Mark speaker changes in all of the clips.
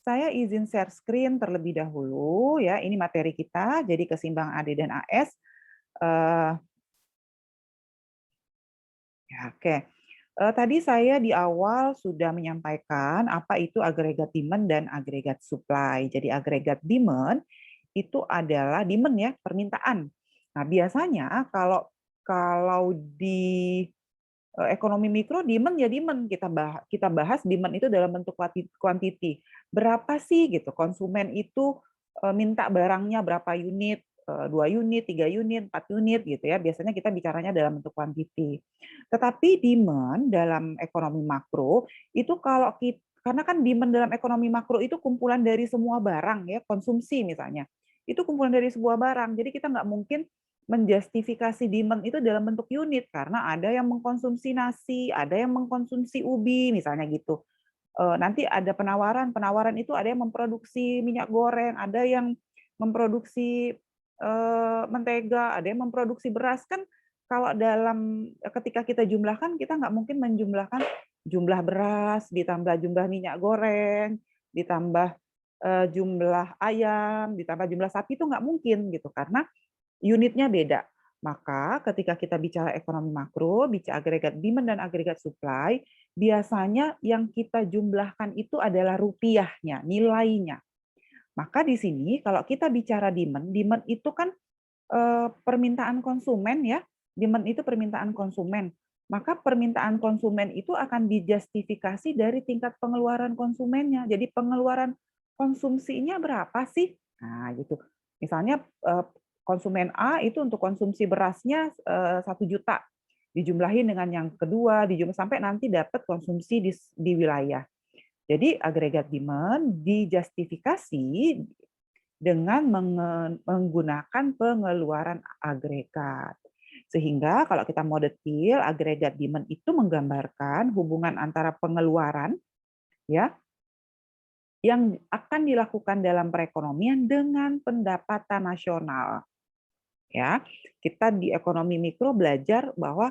Speaker 1: saya izin share screen terlebih dahulu ya. Ini materi kita, jadi keseimbangan AD dan AS. Ya, oke. Tadi saya di awal sudah menyampaikan apa itu agregat demand dan agregat supply. Jadi agregat demand itu adalah demand ya, permintaan. Nah, biasanya kalau kalau di ekonomi mikro demand ya demand, kita bahas demand itu dalam bentuk quantity. Berapa sih gitu konsumen itu minta barangnya berapa unit, 2 unit, 3 unit, 4 unit gitu ya. Biasanya kita bicaranya dalam bentuk quantity. Tetapi demand dalam ekonomi makro itu karena kan demand dalam ekonomi makro itu kumpulan dari semua barang ya, konsumsi misalnya. Itu kumpulan dari sebuah barang. Jadi kita nggak mungkin menjustifikasi demand itu dalam bentuk unit karena ada yang mengkonsumsi nasi, ada yang mengkonsumsi ubi misalnya gitu. Nanti ada penawaran, penawaran itu ada yang memproduksi minyak goreng, ada yang memproduksi mentega, ada yang memproduksi beras. Kan kalau ketika kita jumlahkan, kita nggak mungkin menjumlahkan jumlah beras ditambah jumlah minyak goreng ditambah jumlah ayam ditambah jumlah sapi, itu nggak mungkin gitu karena unitnya beda. Maka ketika kita bicara ekonomi makro, bicara agregat demand dan agregat supply, biasanya yang kita jumlahkan itu adalah rupiahnya, nilainya. Maka di sini kalau kita bicara demand, demand itu kan permintaan konsumen ya, demand itu permintaan konsumen. Maka permintaan konsumen itu akan dijustifikasi dari tingkat pengeluaran konsumennya. Jadi pengeluaran konsumsinya berapa sih? Nah, gitu. Misalnya konsumen A itu untuk konsumsi berasnya 1 juta, dijumlahin dengan yang kedua, dijumlah sampai nanti dapat konsumsi di wilayah. Jadi agregat demand dijustifikasi dengan menggunakan pengeluaran agregat. Sehingga kalau kita mau detail, agregat demand itu menggambarkan hubungan antara pengeluaran ya yang akan dilakukan dalam perekonomian dengan pendapatan nasional. Ya, kita di ekonomi mikro belajar bahwa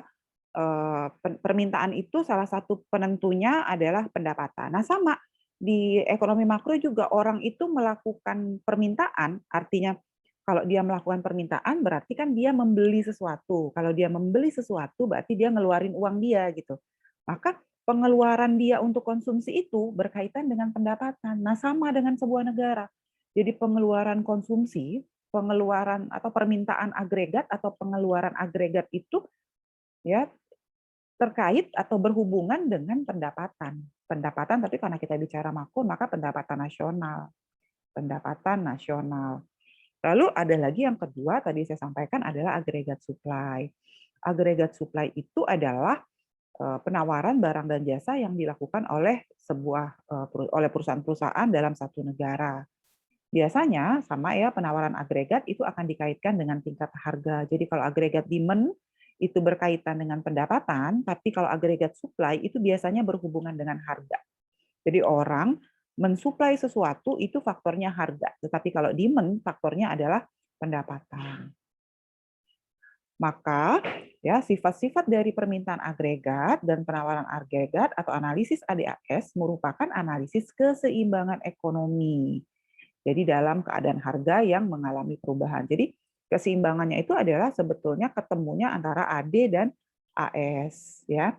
Speaker 1: permintaan itu salah satu penentunya adalah pendapatan. Nah, sama di ekonomi makro juga orang itu melakukan permintaan, artinya kalau dia melakukan permintaan berarti kan dia membeli sesuatu. Kalau dia membeli sesuatu berarti dia ngeluarin uang dia gitu. Maka pengeluaran dia untuk konsumsi itu berkaitan dengan pendapatan. Nah, sama dengan sebuah negara. Jadi pengeluaran konsumsi, pengeluaran atau permintaan agregat atau pengeluaran agregat itu ya terkait atau berhubungan dengan pendapatan. Pendapatan, tapi karena kita bicara makro, maka pendapatan nasional. Pendapatan nasional. Lalu ada lagi yang kedua, tadi saya sampaikan adalah agregat supply. Agregat supply itu adalah penawaran barang dan jasa yang dilakukan oleh oleh perusahaan-perusahaan dalam satu negara. Biasanya sama ya, penawaran agregat itu akan dikaitkan dengan tingkat harga. Jadi kalau agregat demand itu berkaitan dengan pendapatan, tapi kalau agregat supply itu biasanya berhubungan dengan harga. Jadi orang mensuplai sesuatu itu faktornya harga, tetapi kalau demand faktornya adalah pendapatan. Maka ya sifat-sifat dari permintaan agregat dan penawaran agregat atau analisis ADAS merupakan analisis keseimbangan ekonomi. Jadi dalam keadaan harga yang mengalami perubahan. Jadi keseimbangannya itu adalah sebetulnya ketemunya antara AD dan AS ya.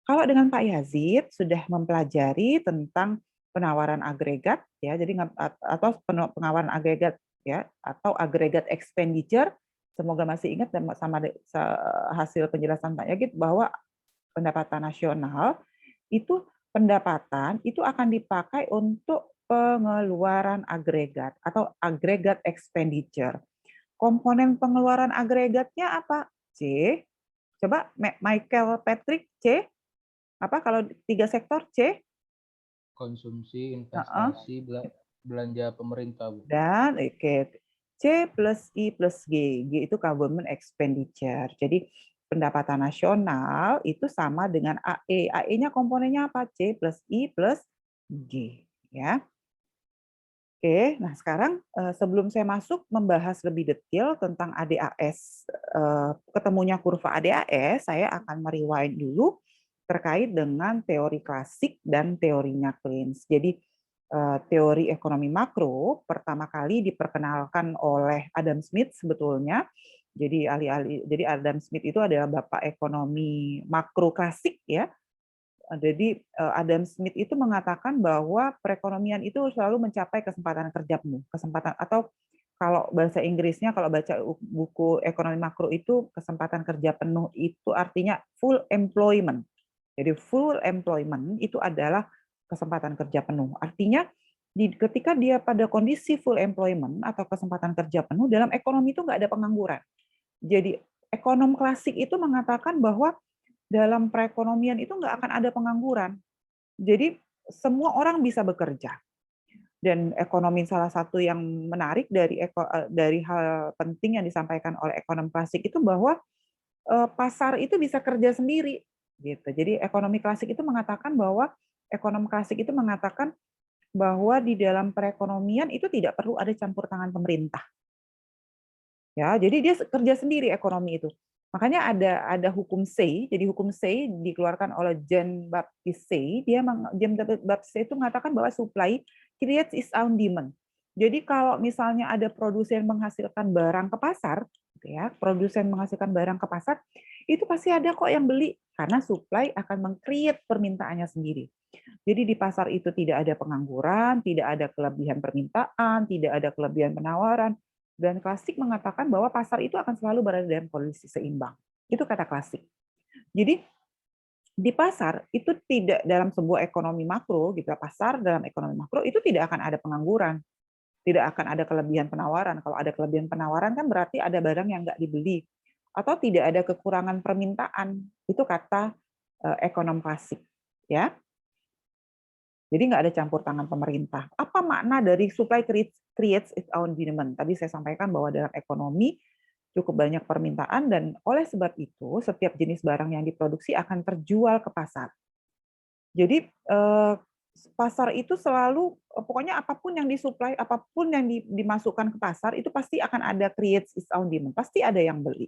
Speaker 1: Kalau dengan Pak Yazid sudah mempelajari tentang penawaran agregat ya, jadi atau penawaran agregat ya atau agregat expenditure, semoga masih ingat dan sama hasil penjelasan Pak Yazid bahwa pendapatan nasional itu pendapatan itu akan dipakai untuk pengeluaran agregat atau agregat expenditure. Komponen pengeluaran agregatnya apa? C. Coba Michael Patrick C. Apa kalau 3 sektor C?
Speaker 2: Konsumsi,
Speaker 1: Heeh.
Speaker 2: investasi, belanja pemerintah, Bu.
Speaker 1: Dan oke. C plus I plus G. G itu government expenditure. Jadi pendapatan nasional itu sama dengan AE. AE-nya komponennya apa? C plus I plus G. Ya. Oke, nah sekarang sebelum saya masuk membahas lebih detail tentang ADAS, ketemunya kurva ADAS, saya akan merewind dulu terkait dengan teori klasik dan teorinya Keynes. Jadi teori ekonomi makro pertama kali diperkenalkan oleh Adam Smith sebetulnya. Jadi Adam Smith itu adalah bapak ekonomi makro klasik ya. Jadi Adam Smith itu mengatakan bahwa perekonomian itu selalu mencapai kesempatan kerja penuh, kesempatan atau kalau bahasa Inggrisnya kalau baca buku ekonomi makro itu kesempatan kerja penuh itu artinya full employment. Jadi full employment itu adalah kesempatan kerja penuh. Artinya ketika dia pada kondisi full employment atau kesempatan kerja penuh dalam ekonomi itu nggak ada pengangguran. Jadi ekonom klasik itu mengatakan bahwa dalam perekonomian itu nggak akan ada pengangguran. Jadi semua orang bisa bekerja. Dan ekonomi salah satu yang menarik dari hal penting yang disampaikan oleh ekonom klasik itu bahwa pasar itu bisa kerja sendiri gitu. Jadi ekonomi klasik itu mengatakan bahwa ekonom klasik itu mengatakan bahwa di dalam perekonomian itu tidak perlu ada campur tangan pemerintah. Ya, jadi dia kerja sendiri ekonomi itu. Makanya ada hukum Say. Jadi hukum Say dikeluarkan oleh Jean Baptiste Say. Jean Baptiste Say itu mengatakan bahwa supply creates its own demand. Jadi kalau misalnya ada produsen menghasilkan barang ke pasar, gitu ya, produsen menghasilkan barang ke pasar, itu pasti ada kok yang beli karena supply akan meng-create permintaannya sendiri. Jadi di pasar itu tidak ada pengangguran, tidak ada kelebihan permintaan, tidak ada kelebihan penawaran. Dan klasik mengatakan bahwa pasar itu akan selalu berada dalam kondisi seimbang. Itu kata klasik. Jadi di pasar itu tidak dalam sebuah ekonomi makro, gitu, pasar dalam ekonomi makro itu tidak akan ada pengangguran, tidak akan ada kelebihan penawaran. Kalau ada kelebihan penawaran kan berarti ada barang yang nggak dibeli atau tidak ada kekurangan permintaan. Itu kata ekonom klasik, ya. Jadi nggak ada campur tangan pemerintah. Apa makna dari supply creates its own demand? Tadi saya sampaikan bahwa dalam ekonomi cukup banyak permintaan dan oleh sebab itu setiap jenis barang yang diproduksi akan terjual ke pasar. Jadi pasar itu selalu pokoknya apapun yang disuplai, apapun yang dimasukkan ke pasar itu pasti akan ada creates its own demand, pasti ada yang beli.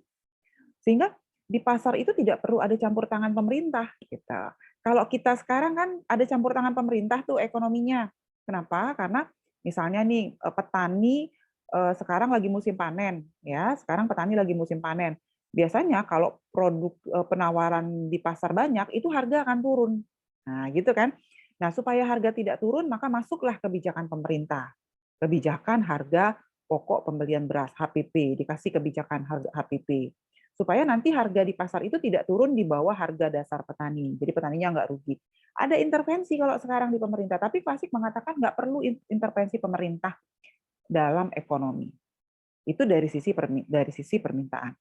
Speaker 1: Sehingga di pasar itu tidak perlu ada campur tangan pemerintah gitu. Kalau kita sekarang kan ada campur tangan pemerintah tuh ekonominya. Kenapa? Karena misalnya nih petani sekarang lagi musim panen ya, sekarang petani lagi musim panen. Biasanya kalau produk penawaran di pasar banyak itu harga akan turun. Nah, gitu kan. Nah, supaya harga tidak turun maka masuklah kebijakan pemerintah. Kebijakan harga pokok pembelian beras HPP, dikasih kebijakan harga HPP supaya nanti harga di pasar itu tidak turun di bawah harga dasar petani. Jadi petaninya nggak rugi. Ada intervensi kalau sekarang di pemerintah, tapi Klasik mengatakan nggak perlu intervensi pemerintah dalam ekonomi. Itu dari sisi permintaan.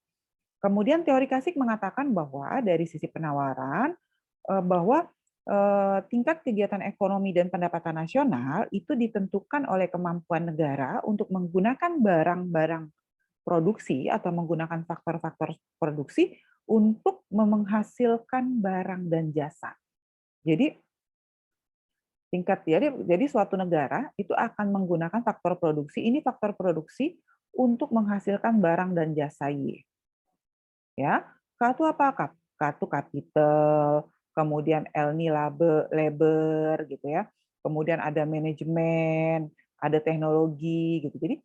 Speaker 1: Kemudian teori Klasik mengatakan bahwa dari sisi penawaran, bahwa tingkat kegiatan ekonomi dan pendapatan nasional itu ditentukan oleh kemampuan negara untuk menggunakan barang-barang produksi atau menggunakan faktor-faktor produksi untuk menghasilkan barang dan jasa. Jadi jadi suatu negara itu akan menggunakan faktor produksi, ini faktor produksi untuk menghasilkan barang dan jasa Y. Ya, K itu apa? K itu capital, kemudian L ini labor gitu ya. Kemudian ada manajemen, ada teknologi gitu. Jadi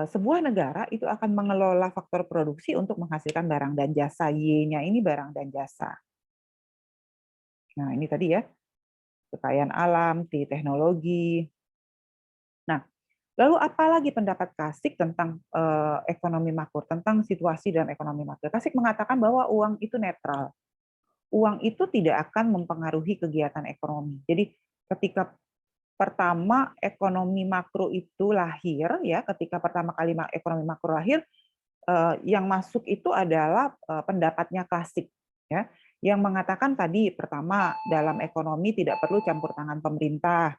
Speaker 1: sebuah negara itu akan mengelola faktor produksi untuk menghasilkan barang dan jasa. Y-nya ini barang dan jasa. Nah, ini tadi ya, kekayaan alam, T teknologi. Nah, lalu apa lagi pendapat Kasik tentang ekonomi makro, tentang situasi dalam ekonomi makro? Kasik mengatakan bahwa uang itu netral. Uang itu tidak akan mempengaruhi kegiatan ekonomi. Jadi ketika pertama ekonomi makro itu lahir, ya, ketika pertama kali ekonomi makro lahir, yang masuk itu adalah pendapatnya Klasik, ya, yang mengatakan tadi pertama dalam ekonomi tidak perlu campur tangan pemerintah,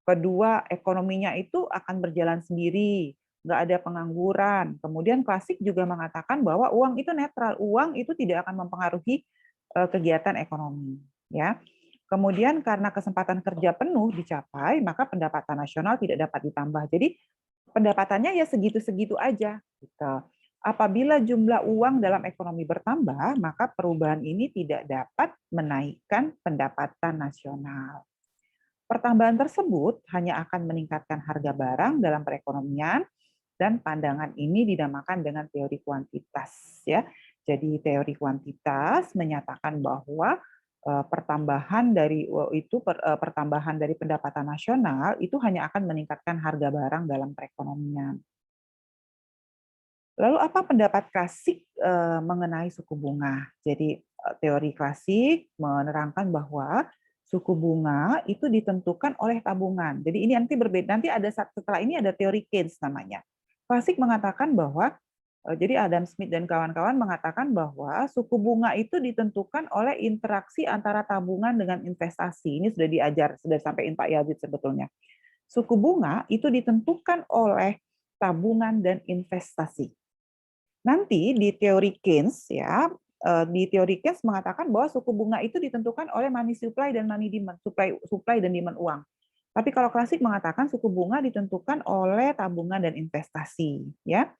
Speaker 1: kedua ekonominya itu akan berjalan sendiri, nggak ada pengangguran. Kemudian Klasik juga mengatakan bahwa uang itu netral, uang itu tidak akan mempengaruhi kegiatan ekonomi, ya. Kemudian karena kesempatan kerja penuh dicapai, maka pendapatan nasional tidak dapat ditambah. Jadi pendapatannya ya segitu-segitu aja. Gitu. Apabila jumlah uang dalam ekonomi bertambah, maka perubahan ini tidak dapat menaikkan pendapatan nasional. Pertambahan tersebut hanya akan meningkatkan harga barang dalam perekonomian, dan pandangan ini dinamakan dengan teori kuantitas, ya. Jadi teori kuantitas menyatakan bahwa pertambahan dari pendapatan nasional itu hanya akan meningkatkan harga barang dalam perekonomian. Lalu apa pendapat klasik mengenai suku bunga? Jadi teori klasik menerangkan bahwa suku bunga itu ditentukan oleh tabungan. Jadi ini nanti berbeda. Nanti ada setelah ini ada teori Keynes namanya. Klasik mengatakan bahwa jadi Adam Smith dan kawan-kawan mengatakan bahwa suku bunga itu ditentukan oleh interaksi antara tabungan dengan investasi. Ini sudah diajar, sudah sampaikan Pak Yazid sebetulnya. Suku bunga itu ditentukan oleh tabungan dan investasi. Nanti di teori Keynes ya, di teori Keynes mengatakan bahwa suku bunga itu ditentukan oleh money supply dan money demand, supply dan demand uang. Tapi kalau klasik mengatakan suku bunga ditentukan oleh tabungan dan investasi, ya.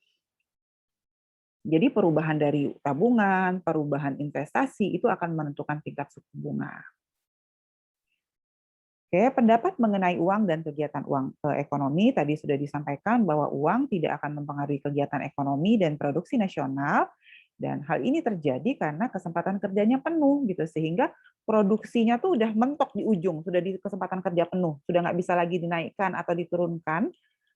Speaker 1: Jadi perubahan dari tabungan, perubahan investasi itu akan menentukan tingkat suku bunga. Oke, pendapat mengenai uang dan kegiatan uang ekonomi tadi sudah disampaikan bahwa uang tidak akan mempengaruhi kegiatan ekonomi dan produksi nasional, dan hal ini terjadi karena kesempatan kerjanya penuh gitu, sehingga produksinya tuh udah mentok di ujung, sudah di kesempatan kerja penuh, sudah nggak bisa lagi dinaikkan atau diturunkan.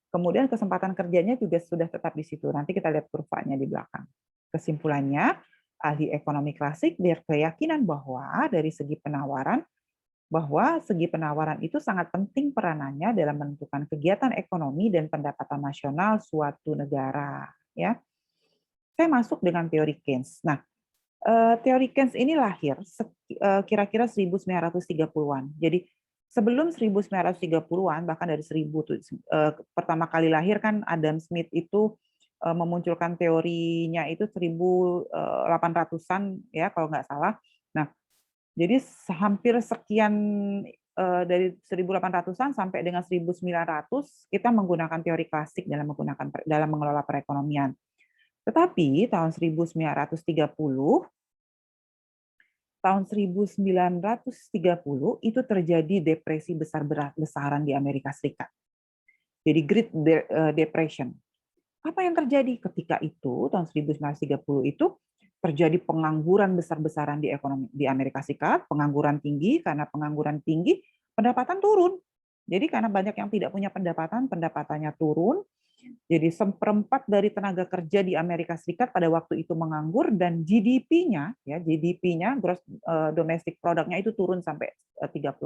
Speaker 1: Kemudian kesempatan kerjanya juga sudah tetap di situ. Nanti kita lihat kurvanya di belakang. Kesimpulannya, ahli ekonomi klasik berkeyakinan bahwa dari segi penawaran itu sangat penting peranannya dalam menentukan kegiatan ekonomi dan pendapatan nasional suatu negara. Ya, saya masuk dengan teori Keynes. Nah, teori Keynes ini lahir kira-kira 1930-an. Jadi sebelum 1930-an, bahkan dari 1000 pertama kali lahir kan Adam Smith itu memunculkan teorinya itu 1800-an ya kalau nggak salah. Nah, jadi hampir sekian dari 1800-an sampai dengan 1900 kita menggunakan teori klasik dalam mengelola perekonomian. Tetapi tahun 1930 itu terjadi depresi besar-besaran di Amerika Serikat. Jadi Great Depression. Apa yang terjadi ketika itu tahun 1930 itu terjadi pengangguran besar-besaran di Amerika Serikat, pengangguran tinggi, karena pengangguran tinggi pendapatan turun. Jadi karena banyak yang tidak punya pendapatan, pendapatannya turun. Jadi seperempat dari tenaga kerja di Amerika Serikat pada waktu itu menganggur, dan GDP-nya gross domestic product-nya itu turun sampai 30%.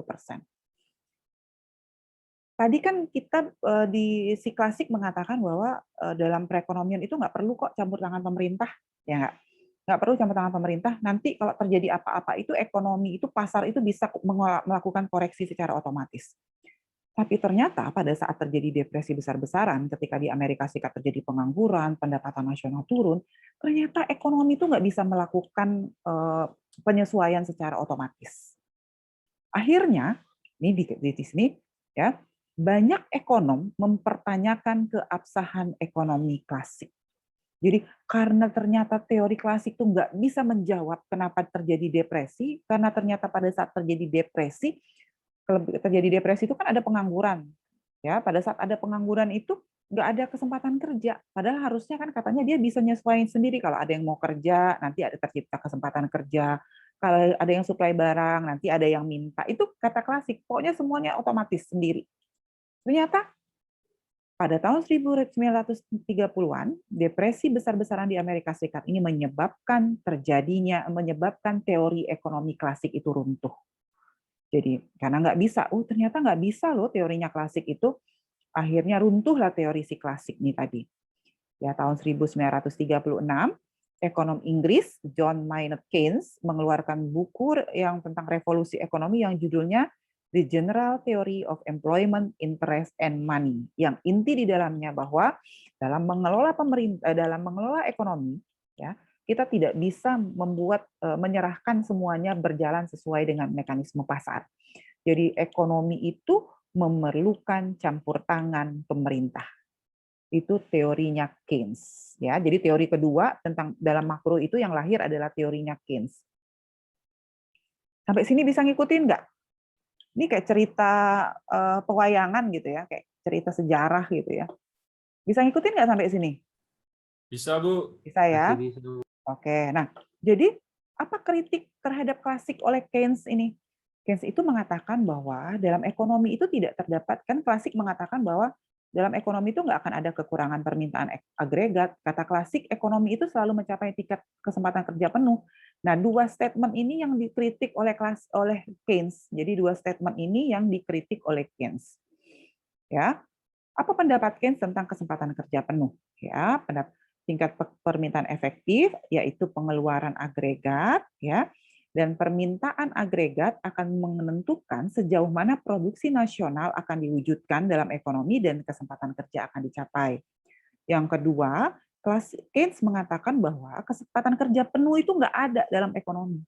Speaker 1: Tadi kan kita di si klasik mengatakan bahwa dalam perekonomian itu nggak perlu kok campur tangan pemerintah, ya nggak perlu campur tangan pemerintah. Nanti kalau terjadi apa-apa itu ekonomi itu pasar itu bisa melakukan koreksi secara otomatis. Tapi ternyata pada saat terjadi depresi besar-besaran, ketika di Amerika Serikat terjadi pengangguran, pendapatan nasional turun, ternyata ekonomi itu nggak bisa melakukan penyesuaian secara otomatis. Akhirnya, ini di sini ya, banyak ekonom mempertanyakan keabsahan ekonomi klasik. Jadi karena ternyata teori klasik itu nggak bisa menjawab kenapa terjadi depresi, karena ternyata pada saat terjadi depresi itu kan ada pengangguran. Ya, pada saat ada pengangguran itu nggak ada kesempatan kerja. Padahal harusnya kan katanya dia bisa nyesuaiin sendiri, kalau ada yang mau kerja, nanti ada tercipta kesempatan kerja. Kalau ada yang suplai barang, nanti ada yang minta. Itu kata klasik, pokoknya semuanya otomatis sendiri. Ternyata pada tahun 1930-an, depresi besar-besaran di Amerika Serikat ini menyebabkan teori ekonomi klasik itu runtuh. Jadi karena nggak bisa, ternyata nggak bisa loh teorinya klasik itu, akhirnya runtuhlah teori si klasik ini tadi. Ya, tahun 1936, ekonom Inggris John Maynard Keynes mengeluarkan buku yang tentang revolusi ekonomi yang judulnya The General Theory of Employment, Interest, and Money, yang inti di dalamnya bahwa dalam mengelola ekonomi, ya, kita tidak bisa menyerahkan semuanya berjalan sesuai dengan mekanisme pasar. Jadi ekonomi itu memerlukan campur tangan pemerintah. Itu teorinya Keynes. Ya, jadi teori kedua tentang dalam makro itu yang lahir adalah teorinya Keynes. Sampai sini bisa ngikutin nggak? Ini kayak cerita pewayangan gitu ya, kayak cerita sejarah gitu ya. Bisa ngikutin nggak sampai sini?
Speaker 3: Bisa, Bu.
Speaker 1: Bisa
Speaker 2: Masih
Speaker 1: ya?
Speaker 2: bisa.
Speaker 1: Oke. Nah, jadi apa kritik terhadap klasik oleh Keynes ini? Keynes itu mengatakan bahwa dalam ekonomi itu tidak terdapat, kan klasik mengatakan bahwa dalam ekonomi itu nggak akan ada kekurangan permintaan agregat. Kata klasik, ekonomi itu selalu mencapai tingkat kesempatan kerja penuh. Nah, dua statement ini yang dikritik oleh Keynes. Jadi dua statement ini yang dikritik oleh Keynes. Ya, apa pendapat Keynes tentang kesempatan kerja penuh? Ya, tingkat permintaan efektif yaitu pengeluaran agregat, ya, dan permintaan agregat akan menentukan sejauh mana produksi nasional akan diwujudkan dalam ekonomi dan kesempatan kerja akan dicapai. Yang kedua, Keynes mengatakan bahwa kesempatan kerja penuh itu nggak ada dalam ekonomi.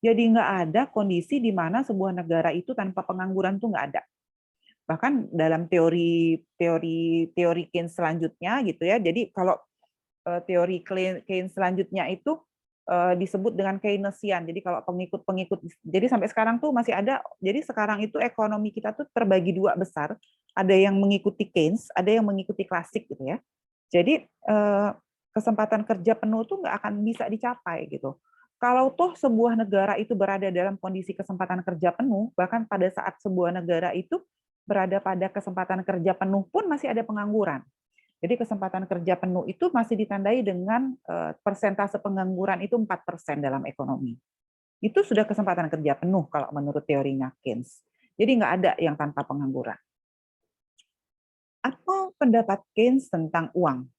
Speaker 1: Jadi nggak ada kondisi di mana sebuah negara itu tanpa pengangguran itu nggak ada. Bahkan dalam teori Keynes selanjutnya gitu ya. Jadi kalau teori Keynes selanjutnya itu disebut dengan Keynesian. Jadi kalau pengikut-pengikut, jadi sampai sekarang tuh masih ada. Jadi sekarang itu ekonomi kita tuh terbagi dua besar. Ada yang mengikuti Keynes, ada yang mengikuti klasik gitu ya. Jadi kesempatan kerja penuh tuh nggak akan bisa dicapai gitu. Kalau toh sebuah negara itu berada dalam kondisi kesempatan kerja penuh, bahkan pada saat sebuah negara itu berada pada kesempatan kerja penuh pun masih ada pengangguran. Jadi kesempatan kerja penuh itu masih ditandai dengan persentase pengangguran itu 4% dalam ekonomi. Itu sudah kesempatan kerja penuh kalau menurut teorinya Keynes. Jadi nggak ada yang tanpa pengangguran. Apa pendapat Keynes tentang uang?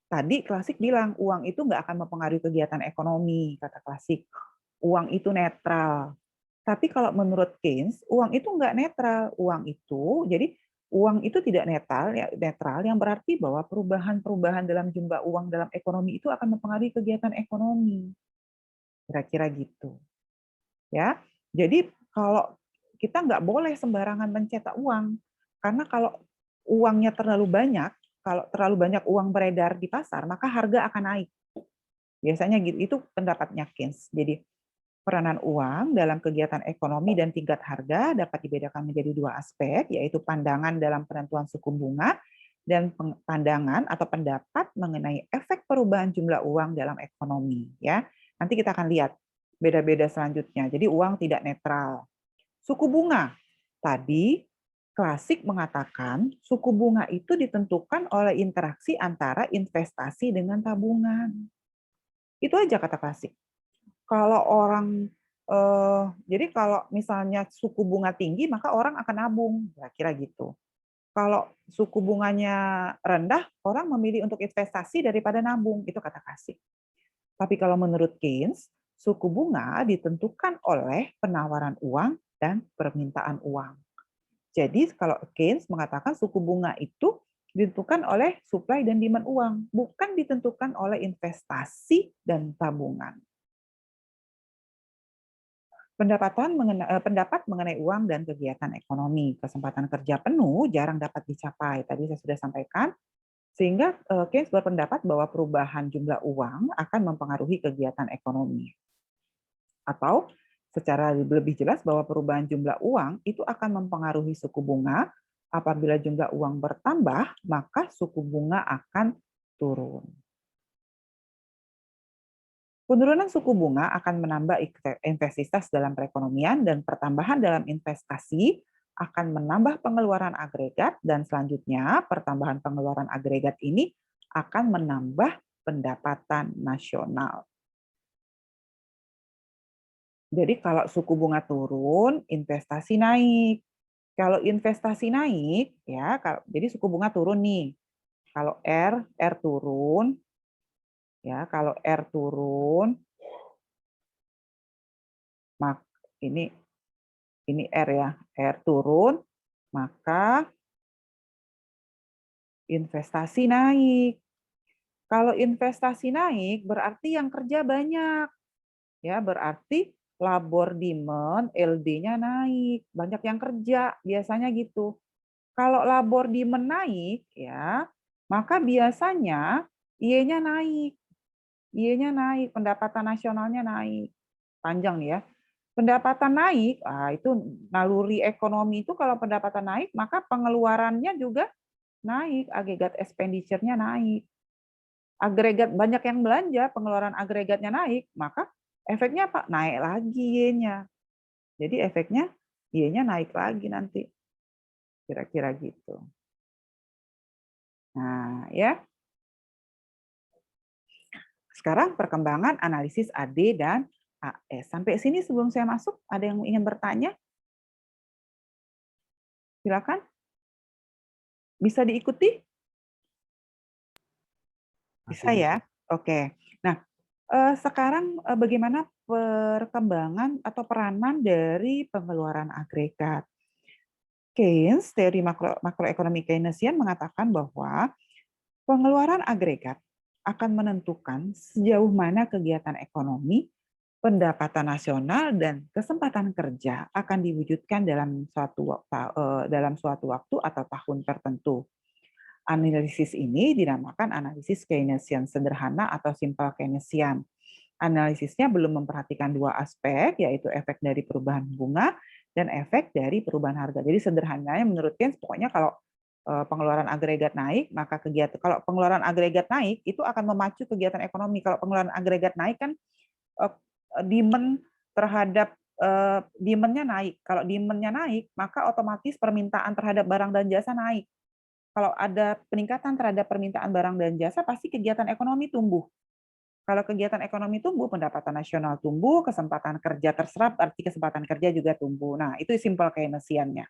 Speaker 1: Tadi klasik bilang uang itu nggak akan mempengaruhi kegiatan ekonomi, kata klasik. Uang itu netral. Tapi kalau menurut Keynes, uang itu nggak netral. Uang itu tidak netral yang berarti bahwa perubahan-perubahan dalam jumlah uang dalam ekonomi itu akan mempengaruhi kegiatan ekonomi. Kira-kira gitu. Ya. Jadi kalau kita nggak boleh sembarangan mencetak uang, karena kalau uangnya terlalu banyak, kalau terlalu banyak uang beredar di pasar, maka harga akan naik. Biasanya gitu, itu pendapatnya Keynes. Jadi peranan uang dalam kegiatan ekonomi dan tingkat harga dapat dibedakan menjadi dua aspek, yaitu pandangan dalam penentuan suku bunga dan pandangan atau pendapat mengenai efek perubahan jumlah uang dalam ekonomi. Ya, nanti kita akan lihat beda-beda selanjutnya. Jadi uang tidak netral. Suku bunga tadi klasik mengatakan suku bunga itu ditentukan oleh interaksi antara investasi dengan tabungan. Itu aja kata klasik. Kalau orang jadi kalau misalnya suku bunga tinggi maka orang akan nabung, kira-kira gitu. Kalau suku bunganya rendah, orang memilih untuk investasi daripada nabung, itu kata klasik. Tapi kalau menurut Keynes, suku bunga ditentukan oleh penawaran uang dan permintaan uang. Jadi kalau Keynes mengatakan suku bunga itu ditentukan oleh supply dan demand uang, bukan ditentukan oleh investasi dan tabungan. Pendapat mengenai uang dan kegiatan ekonomi. Kesempatan kerja penuh jarang dapat dicapai. Tadi saya sudah sampaikan, sehingga Keynes berpendapat bahwa perubahan jumlah uang akan mempengaruhi kegiatan ekonomi. Atau secara lebih jelas bahwa perubahan jumlah uang itu akan mempengaruhi suku bunga. Apabila jumlah uang bertambah, maka suku bunga akan turun. Penurunan suku bunga akan menambah intensitas dalam perekonomian dan pertambahan dalam investasi akan menambah pengeluaran agregat dan selanjutnya pertambahan pengeluaran agregat ini akan menambah pendapatan nasional. Jadi kalau suku bunga turun, investasi naik. Kalau investasi naik, ya, jadi suku bunga turun nih. Kalau R turun, ya, kalau R turun, ini R ya, R turun, maka investasi naik. Kalau investasi naik berarti yang kerja banyak. Ya, berarti labor demand LD-nya naik, banyak yang kerja, biasanya gitu. Kalau labor demand naik ya, maka biasanya Y-nya naik. Y-nya naik, pendapatan nasionalnya naik. Panjang nih ya. Pendapatan naik, itu naluri ekonomi itu kalau pendapatan naik, maka pengeluarannya juga naik, agregat expenditure-nya naik. Agregat banyak yang belanja, pengeluaran agregatnya naik, maka efeknya apa? Naik lagi Y-nya. Jadi efeknya Y-nya naik lagi nanti. Kira-kira gitu. Nah, ya. Sekarang perkembangan analisis AD dan AS. Sampai sini sebelum saya masuk, ada yang ingin bertanya? Silakan. Bisa diikuti? Bisa ya? Oke. Nah, sekarang bagaimana perkembangan atau peranan dari pengeluaran agregat? Keynes, teori makroekonomi Keynesian mengatakan bahwa pengeluaran agregat akan menentukan sejauh mana kegiatan ekonomi, pendapatan nasional, dan kesempatan kerja akan diwujudkan dalam suatu waktu atau tahun tertentu. Analisis ini dinamakan analisis Keynesian sederhana atau simple Keynesian. Analisisnya belum memperhatikan dua aspek, yaitu efek dari perubahan bunga dan efek dari perubahan harga. Jadi sederhananya menurut Keynes, pokoknya kalau pengeluaran agregat naik, maka kalau pengeluaran agregat naik, itu akan memacu kegiatan ekonomi. Kalau pengeluaran agregat naik kan demand terhadap demand-nya naik. Kalau demand-nya naik, maka otomatis permintaan terhadap barang dan jasa naik. Kalau ada peningkatan terhadap permintaan barang dan jasa, pasti kegiatan ekonomi tumbuh. Kalau kegiatan ekonomi tumbuh, pendapatan nasional tumbuh, kesempatan kerja terserap, arti kesempatan kerja juga tumbuh. Nah, itu simple Keynesian-nya.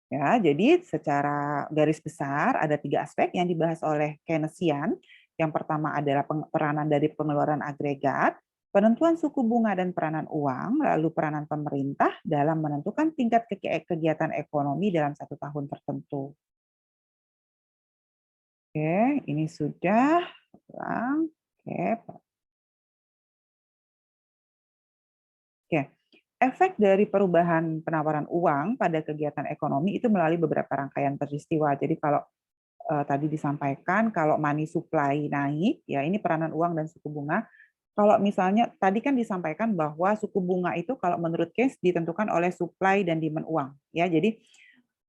Speaker 1: Ya, jadi secara garis besar ada 3 aspek yang dibahas oleh Keynesian. Yang pertama adalah peranan dari pengeluaran agregat, penentuan suku bunga dan peranan uang, lalu peranan pemerintah dalam menentukan tingkat kegiatan ekonomi dalam satu tahun tertentu. Oke, ini sudah. Oke, efek dari perubahan penawaran uang pada kegiatan ekonomi itu melalui beberapa rangkaian peristiwa. Jadi kalau tadi disampaikan kalau money supply naik, ya ini peranan uang dan suku bunga. Kalau misalnya tadi kan disampaikan bahwa suku bunga itu kalau menurut Keynes ditentukan oleh supply dan demand uang, ya. Jadi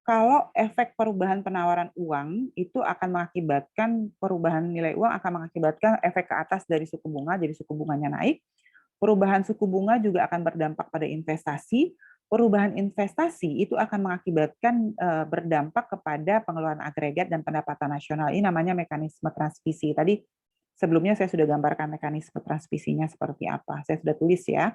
Speaker 1: kalau efek perubahan penawaran uang itu akan mengakibatkan perubahan nilai uang akan mengakibatkan efek ke atas dari suku bunga, jadi suku bunganya naik. Perubahan suku bunga juga akan berdampak pada investasi. Perubahan investasi itu akan mengakibatkan berdampak kepada pengeluaran agregat dan pendapatan nasional. Ini namanya mekanisme transmisi. Tadi sebelumnya saya sudah gambarkan mekanisme transmisinya seperti apa. Saya sudah tulis ya.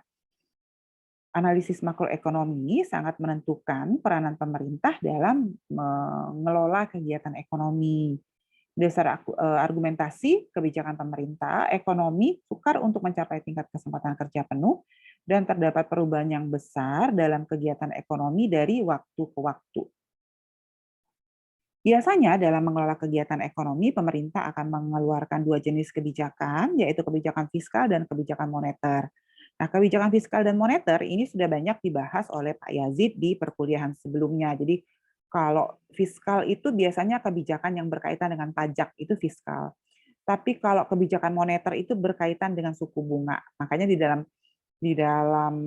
Speaker 1: Analisis makroekonomi sangat menentukan peranan pemerintah dalam mengelola kegiatan ekonomi. Dasar argumentasi kebijakan pemerintah, ekonomi sukar untuk mencapai tingkat kesempatan kerja penuh, dan terdapat perubahan yang besar dalam kegiatan ekonomi dari waktu ke waktu. Biasanya dalam mengelola kegiatan ekonomi, pemerintah akan mengeluarkan 2 jenis kebijakan, yaitu kebijakan fiskal dan kebijakan moneter. Nah, kebijakan fiskal dan moneter ini sudah banyak dibahas oleh Pak Yazid di perkuliahan sebelumnya. Jadi, kalau fiskal itu biasanya kebijakan yang berkaitan dengan pajak, itu fiskal. Tapi kalau kebijakan moneter itu berkaitan dengan suku bunga. Makanya di dalam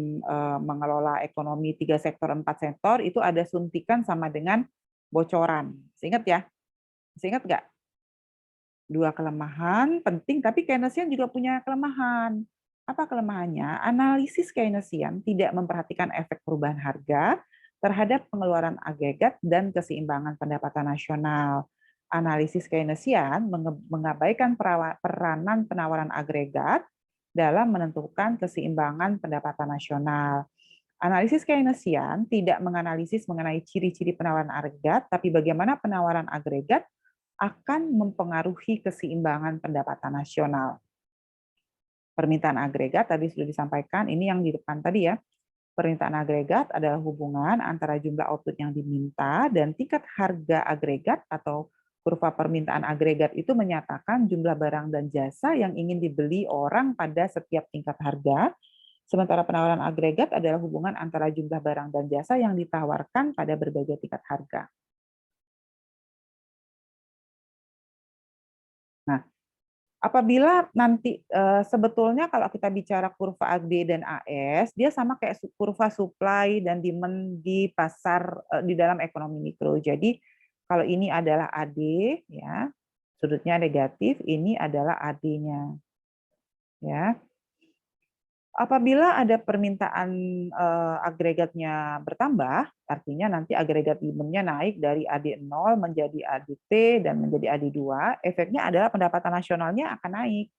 Speaker 1: mengelola ekonomi 3 sektor, 4 sektor, itu ada suntikan sama dengan bocoran. Ingat ya? Masih ingat nggak? 2 kelemahan penting, tapi Keynesian juga punya kelemahan. Apa kelemahannya? Analisis Keynesian tidak memperhatikan efek perubahan harga terhadap pengeluaran agregat dan keseimbangan pendapatan nasional. Analisis Keynesian mengabaikan peranan penawaran agregat dalam menentukan keseimbangan pendapatan nasional. Analisis Keynesian tidak menganalisis mengenai ciri-ciri penawaran agregat, tapi bagaimana penawaran agregat akan mempengaruhi keseimbangan pendapatan nasional. Permintaan agregat tadi sudah disampaikan, ini yang di depan tadi ya. Permintaan agregat adalah hubungan antara jumlah output yang diminta dan tingkat harga agregat atau kurva permintaan agregat itu menyatakan jumlah barang dan jasa yang ingin dibeli orang pada setiap tingkat harga. Sementara penawaran agregat adalah hubungan antara jumlah barang dan jasa yang ditawarkan pada berbagai tingkat harga. Nah, Apabila nanti sebetulnya kalau kita bicara kurva AD dan AS, dia sama kayak kurva supply dan demand di pasar di dalam ekonomi mikro. Jadi kalau ini adalah AD, ya sudutnya negatif, ini adalah AD-nya, ya. Apabila ada permintaan agregatnya bertambah, artinya nanti agregat demand-nya naik dari AD0 menjadi ADT dan menjadi AD2, efeknya adalah pendapatan nasionalnya akan naik.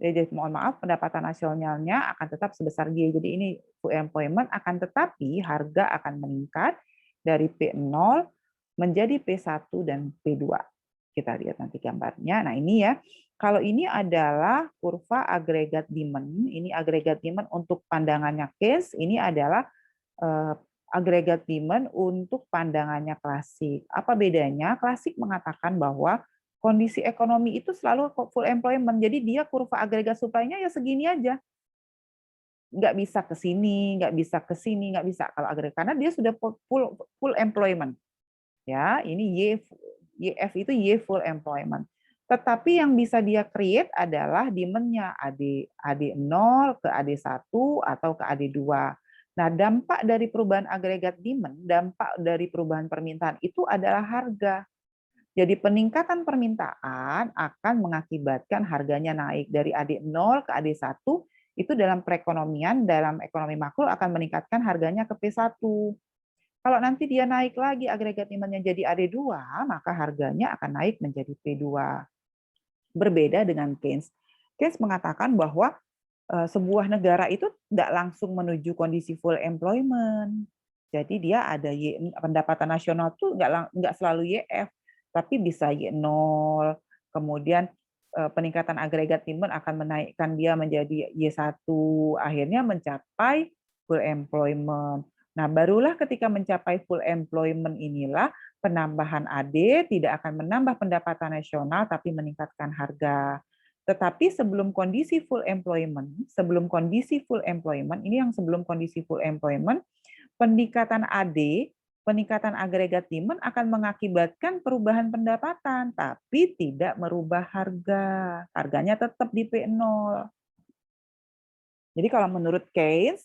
Speaker 1: Jadi mohon maaf, pendapatan nasionalnya akan tetap sebesar G. Jadi ini full employment akan tetapi harga akan meningkat dari P0 menjadi P1 dan P2. Kita lihat nanti gambarnya. Nah ini ya, kalau ini adalah kurva agregat demand, ini agregat demand untuk pandangannya Keynes, ini adalah agregat demand untuk pandangannya klasik. Apa bedanya? Klasik mengatakan bahwa kondisi ekonomi itu selalu full employment, jadi dia kurva agregat supply-nya ya segini aja. Nggak bisa ke sini, nggak bisa ke sini, nggak bisa kalau agregat, karena dia sudah full employment. Ya, ini YF itu Y full employment. Tetapi yang bisa dia create adalah demand-nya AD0 ke AD1 atau ke AD2. Nah, dampak dari perubahan agregat demand, dampak dari perubahan permintaan itu adalah harga. Jadi peningkatan permintaan akan mengakibatkan harganya naik dari AD0 ke AD1, itu dalam perekonomian, dalam ekonomi makro akan meningkatkan harganya ke P1. Kalau nanti dia naik lagi agregat demand-nya jadi AD2, maka harganya akan naik menjadi P2. Berbeda dengan Keynes. Keynes mengatakan bahwa sebuah negara itu tidak langsung menuju kondisi full employment. Jadi dia ada pendapatan nasional tuh nggak selalu YF, tapi bisa Y0, kemudian peningkatan agregat demand akan menaikkan dia menjadi Y1, akhirnya mencapai full employment. Nah, barulah ketika mencapai full employment inilah penambahan AD tidak akan menambah pendapatan nasional tapi meningkatkan harga. Tetapi sebelum kondisi full employment, ini yang sebelum kondisi full employment, peningkatan AD, peningkatan agregat demand akan mengakibatkan perubahan pendapatan, tapi tidak merubah harga. Harganya tetap di P0. Jadi kalau menurut Keynes,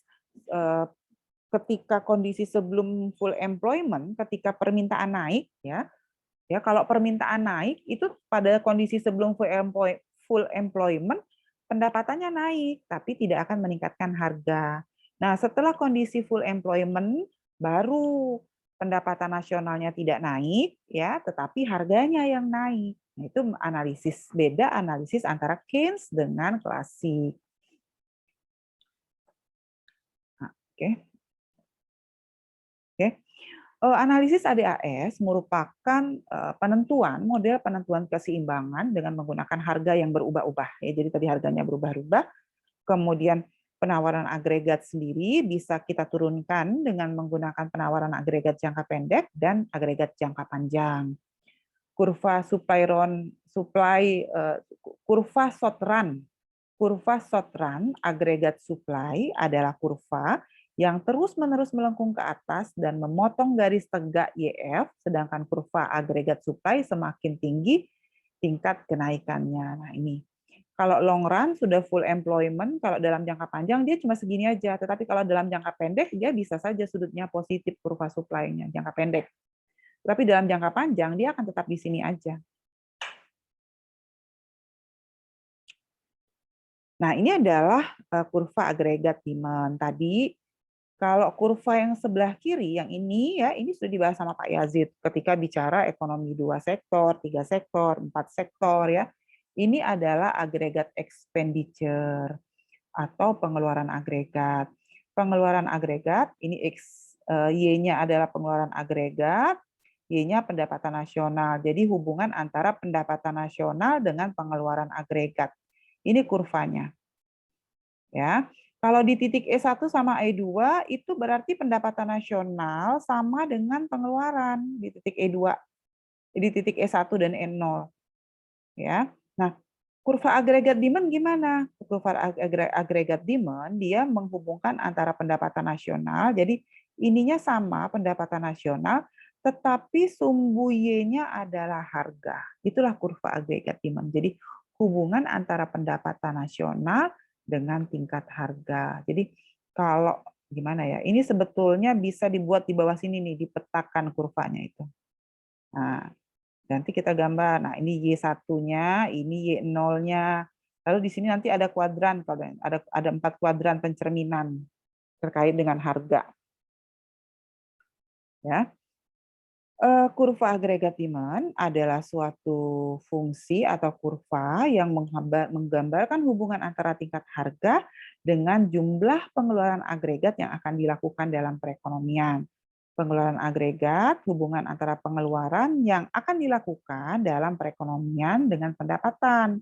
Speaker 1: ketika kondisi sebelum full employment, ketika permintaan naik, ya kalau permintaan naik itu pada kondisi sebelum full employment pendapatannya naik, tapi tidak akan meningkatkan harga. Nah, setelah kondisi full employment baru pendapatan nasionalnya tidak naik, ya, tetapi harganya yang naik. Nah, itu beda analisis antara Keynes dengan klasik. Nah, oke. Analisis ADAS merupakan model penentuan keseimbangan dengan menggunakan harga yang berubah-ubah. Ya, jadi tadi harganya berubah-ubah, kemudian penawaran agregat sendiri bisa kita turunkan dengan menggunakan penawaran agregat jangka pendek dan agregat jangka panjang. Kurva short-run agregat supply adalah kurva yang terus-menerus melengkung ke atas dan memotong garis tegak YF, sedangkan kurva agregat supply semakin tinggi tingkat kenaikannya. Nah ini, kalau long run sudah full employment, kalau dalam jangka panjang dia cuma segini aja, tetapi kalau dalam jangka pendek dia bisa saja sudutnya positif kurva supply-nya, jangka pendek. Tapi dalam jangka panjang dia akan tetap di sini aja. Nah ini adalah kurva agregat demand. Tadi kalau kurva yang sebelah kiri, yang ini ya, ini sudah dibahas sama Pak Yazid ketika bicara ekonomi 2 sektor, 3 sektor, 4 sektor ya. Ini adalah agregat expenditure atau pengeluaran agregat. Pengeluaran agregat, ini Y-nya adalah pengeluaran agregat, Y-nya pendapatan nasional. Jadi hubungan antara pendapatan nasional dengan pengeluaran agregat. Ini kurvanya. Ya. Kalau di titik E1 sama E2 itu berarti pendapatan nasional sama dengan pengeluaran di titik E2. Di titik E1 dan E0. Ya. Nah, kurva agregat demand gimana? Kurva agregat demand dia menghubungkan antara pendapatan nasional. Jadi ininya sama pendapatan nasional, tetapi sumbu Y-nya adalah harga. Itulah kurva agregat demand. Jadi hubungan antara pendapatan nasional dengan tingkat harga. Jadi kalau gimana ya, ini sebetulnya bisa dibuat di bawah sini nih, dipetakan kurvanya itu. Nah, nanti kita gambar. Nah, ini Y1-nya, ini Y0-nya. Lalu di sini nanti ada kuadran, ada 4 kuadran pencerminan terkait dengan harga. Ya. Kurva agregat demand adalah suatu fungsi atau kurva yang menggambarkan hubungan antara tingkat harga dengan jumlah pengeluaran agregat yang akan dilakukan dalam perekonomian. Pengeluaran agregat, hubungan antara pengeluaran yang akan dilakukan dalam perekonomian dengan pendapatan.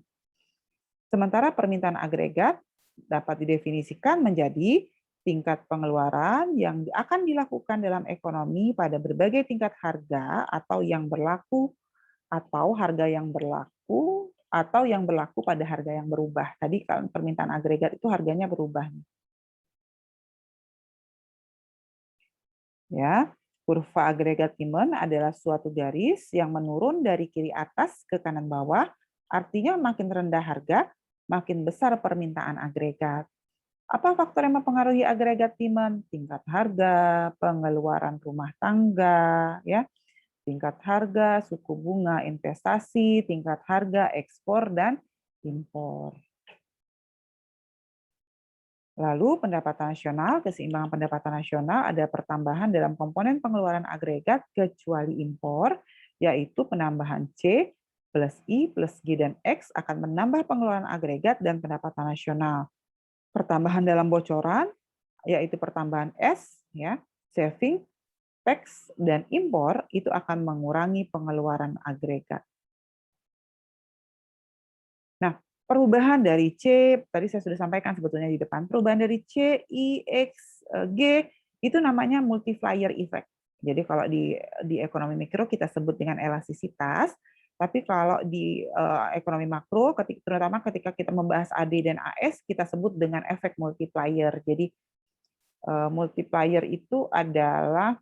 Speaker 1: Sementara permintaan agregat dapat didefinisikan menjadi tingkat pengeluaran yang akan dilakukan dalam ekonomi pada berbagai tingkat harga atau yang berlaku atau harga yang berlaku atau yang berlaku pada harga yang berubah. Tadi kalau permintaan agregat itu harganya berubah. Ya, kurva agregat demand adalah suatu garis yang menurun dari kiri atas ke kanan bawah, artinya makin rendah harga, makin besar permintaan agregat. Apa faktor yang mempengaruhi agregat demand? Tingkat harga, pengeluaran rumah tangga, ya, tingkat harga, suku bunga investasi, tingkat harga ekspor dan impor. Lalu pendapatan nasional, keseimbangan pendapatan nasional ada pertambahan dalam komponen pengeluaran agregat kecuali impor, yaitu penambahan C plus I plus G dan X akan menambah pengeluaran agregat dan pendapatan nasional. Pertambahan dalam bocoran, yaitu pertambahan S, ya, saving, tax, dan impor, itu akan mengurangi pengeluaran agregat. Nah, perubahan dari C, tadi saya sudah sampaikan sebetulnya di depan, perubahan dari C, I, X, G, itu namanya multiplier effect. Jadi kalau di ekonomi mikro kita sebut dengan elastisitas, tapi kalau di ekonomi makro, terutama ketika kita membahas AD dan AS, kita sebut dengan efek multiplier. Jadi multiplier itu adalah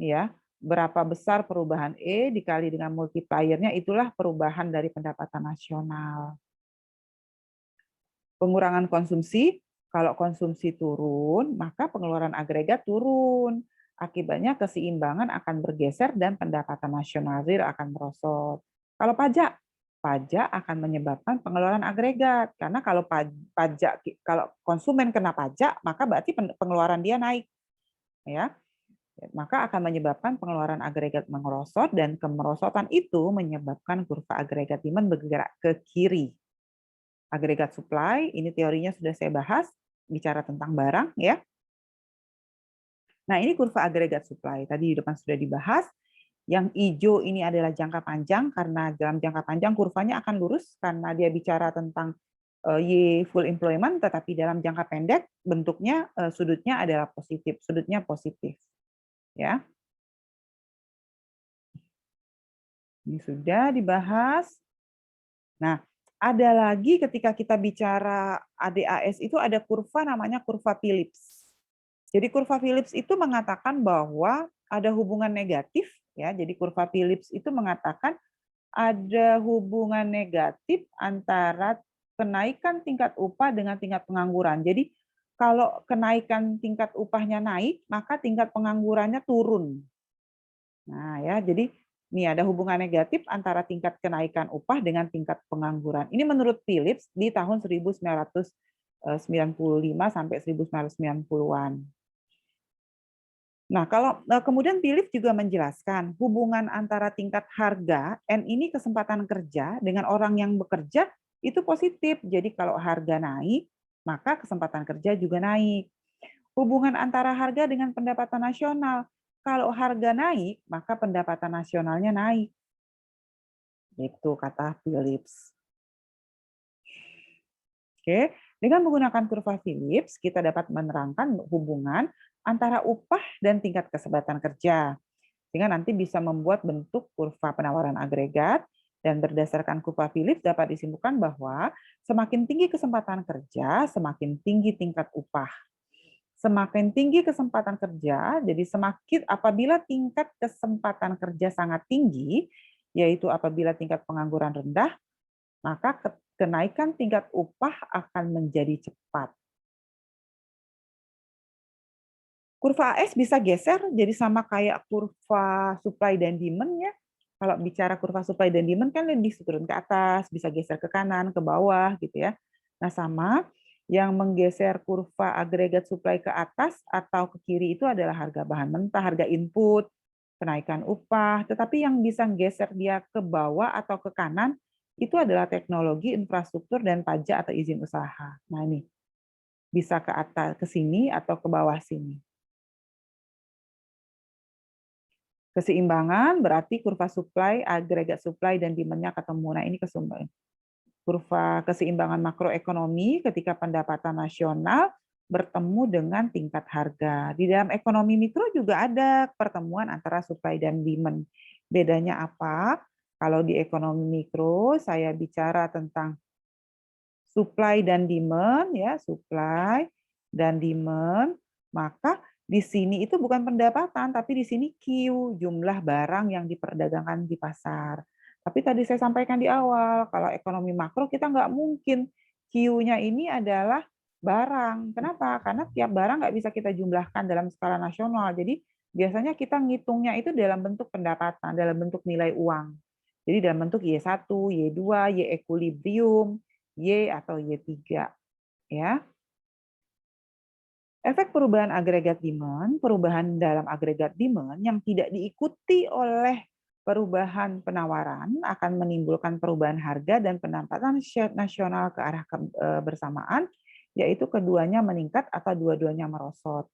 Speaker 1: ya berapa besar perubahan E dikali dengan multipliernya, itulah perubahan dari pendapatan nasional. Pengurangan konsumsi, kalau konsumsi turun, maka pengeluaran agregat turun. Akibatnya keseimbangan akan bergeser dan pendapatan nasional real akan merosot. Kalau pajak, pajak akan menyebabkan pengeluaran agregat, karena kalau kalau konsumen kena pajak, maka berarti pengeluaran dia naik, ya. Maka akan menyebabkan pengeluaran agregat merosot, dan kemerosotan itu menyebabkan kurva agregat demand bergerak ke kiri. Agregat supply, ini teorinya sudah saya bahas, bicara tentang barang, ya. Nah, ini kurva agregat supply. Tadi di depan sudah dibahas. Yang hijau ini adalah jangka panjang, karena dalam jangka panjang kurvanya akan lurus, karena dia bicara tentang Y full employment, tetapi dalam jangka pendek bentuknya sudutnya adalah positif, sudutnya positif. Ya. Ini sudah dibahas. Nah, ada lagi ketika kita bicara ADAS itu ada kurva namanya kurva Phillips. Jadi kurva Phillips itu mengatakan bahwa ada hubungan negatif, ya. Jadi kurva Phillips itu mengatakan ada hubungan negatif antara kenaikan tingkat upah dengan tingkat pengangguran. Jadi kalau kenaikan tingkat upahnya naik, maka tingkat penganggurannya turun. Nah, ya, jadi ini ada hubungan negatif antara tingkat kenaikan upah dengan tingkat pengangguran. Ini menurut Phillips di tahun 1995 sampai 1990-an. Nah, kalau kemudian Phillips juga menjelaskan hubungan antara tingkat harga N ini kesempatan kerja dengan orang yang bekerja itu positif. Jadi kalau harga naik, maka kesempatan kerja juga naik. Hubungan antara harga dengan pendapatan nasional. Kalau harga naik, maka pendapatan nasionalnya naik. Itu kata Phillips. Oke, dengan menggunakan kurva Phillips, kita dapat menerangkan hubungan antara upah dan tingkat kesempatan kerja. Sehingga nanti bisa membuat bentuk kurva penawaran agregat, dan berdasarkan kurva Phillips dapat disimpulkan bahwa semakin tinggi kesempatan kerja, semakin tinggi tingkat upah. Semakin tinggi kesempatan kerja, jadi semakin apabila tingkat kesempatan kerja sangat tinggi, yaitu apabila tingkat pengangguran rendah, maka kenaikan tingkat upah akan menjadi cepat. Kurva AS bisa geser jadi sama kayak kurva supply dan demand ya. Kalau bicara kurva supply dan demand kan lebih turun ke atas, bisa geser ke kanan, ke bawah gitu ya. Nah, sama yang menggeser kurva agregat supply ke atas atau ke kiri itu adalah harga bahan mentah, harga input, kenaikan upah, tetapi yang bisa geser dia ke bawah atau ke kanan itu adalah teknologi, infrastruktur, dan pajak atau izin usaha. Nah, ini bisa ke atas, ke sini atau ke bawah sini. Keseimbangan berarti kurva supply, agregat supply, dan demand-nya ketemu. Nah, ini keseimbangan. Kurva keseimbangan makroekonomi ketika pendapatan nasional bertemu dengan tingkat harga. Di dalam ekonomi mikro juga ada pertemuan antara supply dan demand. Bedanya apa? Kalau di ekonomi mikro, saya bicara tentang supply dan demand, ya, supply dan demand, maka di sini itu bukan pendapatan, tapi di sini Q, jumlah barang yang diperdagangkan di pasar. Tapi tadi saya sampaikan di awal, kalau ekonomi makro kita nggak mungkin Q-nya ini adalah barang. Kenapa? Karena tiap barang nggak bisa kita jumlahkan dalam skala nasional. Jadi biasanya kita ngitungnya itu dalam bentuk pendapatan, dalam bentuk nilai uang. Jadi dalam bentuk Y1, Y2, Y equilibrium, Y atau Y3. Ya. Efek perubahan agregat demand, perubahan dalam agregat demand yang tidak diikuti oleh perubahan penawaran akan menimbulkan perubahan harga dan pendapatan nasional ke arah bersamaan, yaitu keduanya meningkat atau dua-duanya merosot.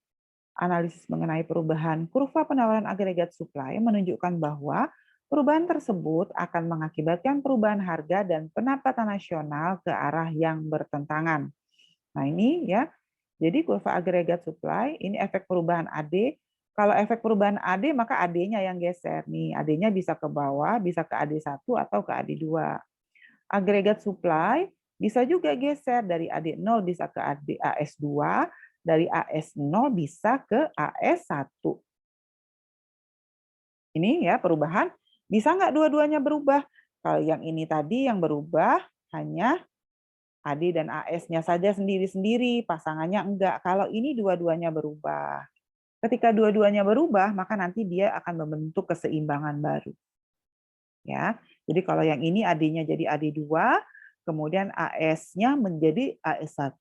Speaker 1: Analisis mengenai perubahan kurva penawaran agregat supply menunjukkan bahwa perubahan tersebut akan mengakibatkan perubahan harga dan pendapatan nasional ke arah yang bertentangan. Nah, ini ya. Jadi kurva agregat supply, ini efek perubahan AD. Kalau efek perubahan AD, maka AD-nya yang geser. Nih, AD-nya bisa ke bawah, bisa ke AD1 atau ke AD2. Agregat supply bisa juga geser dari AD0 bisa ke AS2, dari AS0 bisa ke AS1. Ini ya perubahan. Bisa nggak dua-duanya berubah? Kalau yang ini tadi yang berubah hanya AD dan AS-nya saja sendiri-sendiri, pasangannya enggak. Kalau ini dua-duanya berubah. Ketika dua-duanya berubah, maka nanti dia akan membentuk keseimbangan baru. Ya. Jadi kalau yang ini AD-nya jadi AD2, kemudian AS-nya menjadi AS1.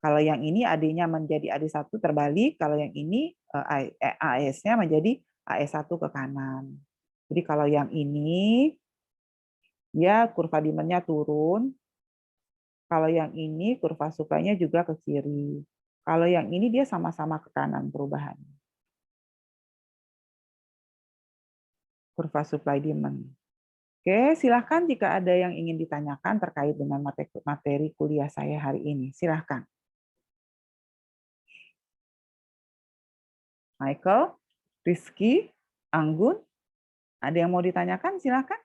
Speaker 1: Kalau yang ini AD-nya menjadi AD1 terbalik, kalau yang ini AS-nya menjadi AS1 ke kanan. Jadi kalau yang ini ya kurva demand-nya turun, kalau yang ini kurva supply-nya juga ke kiri. Kalau yang ini dia sama-sama ke kanan perubahan. Kurva supply demand. Oke, silahkan jika ada yang ingin ditanyakan terkait dengan materi kuliah saya hari ini. Silahkan. Michael, Rizky, Anggun, ada yang mau ditanyakan? Silahkan.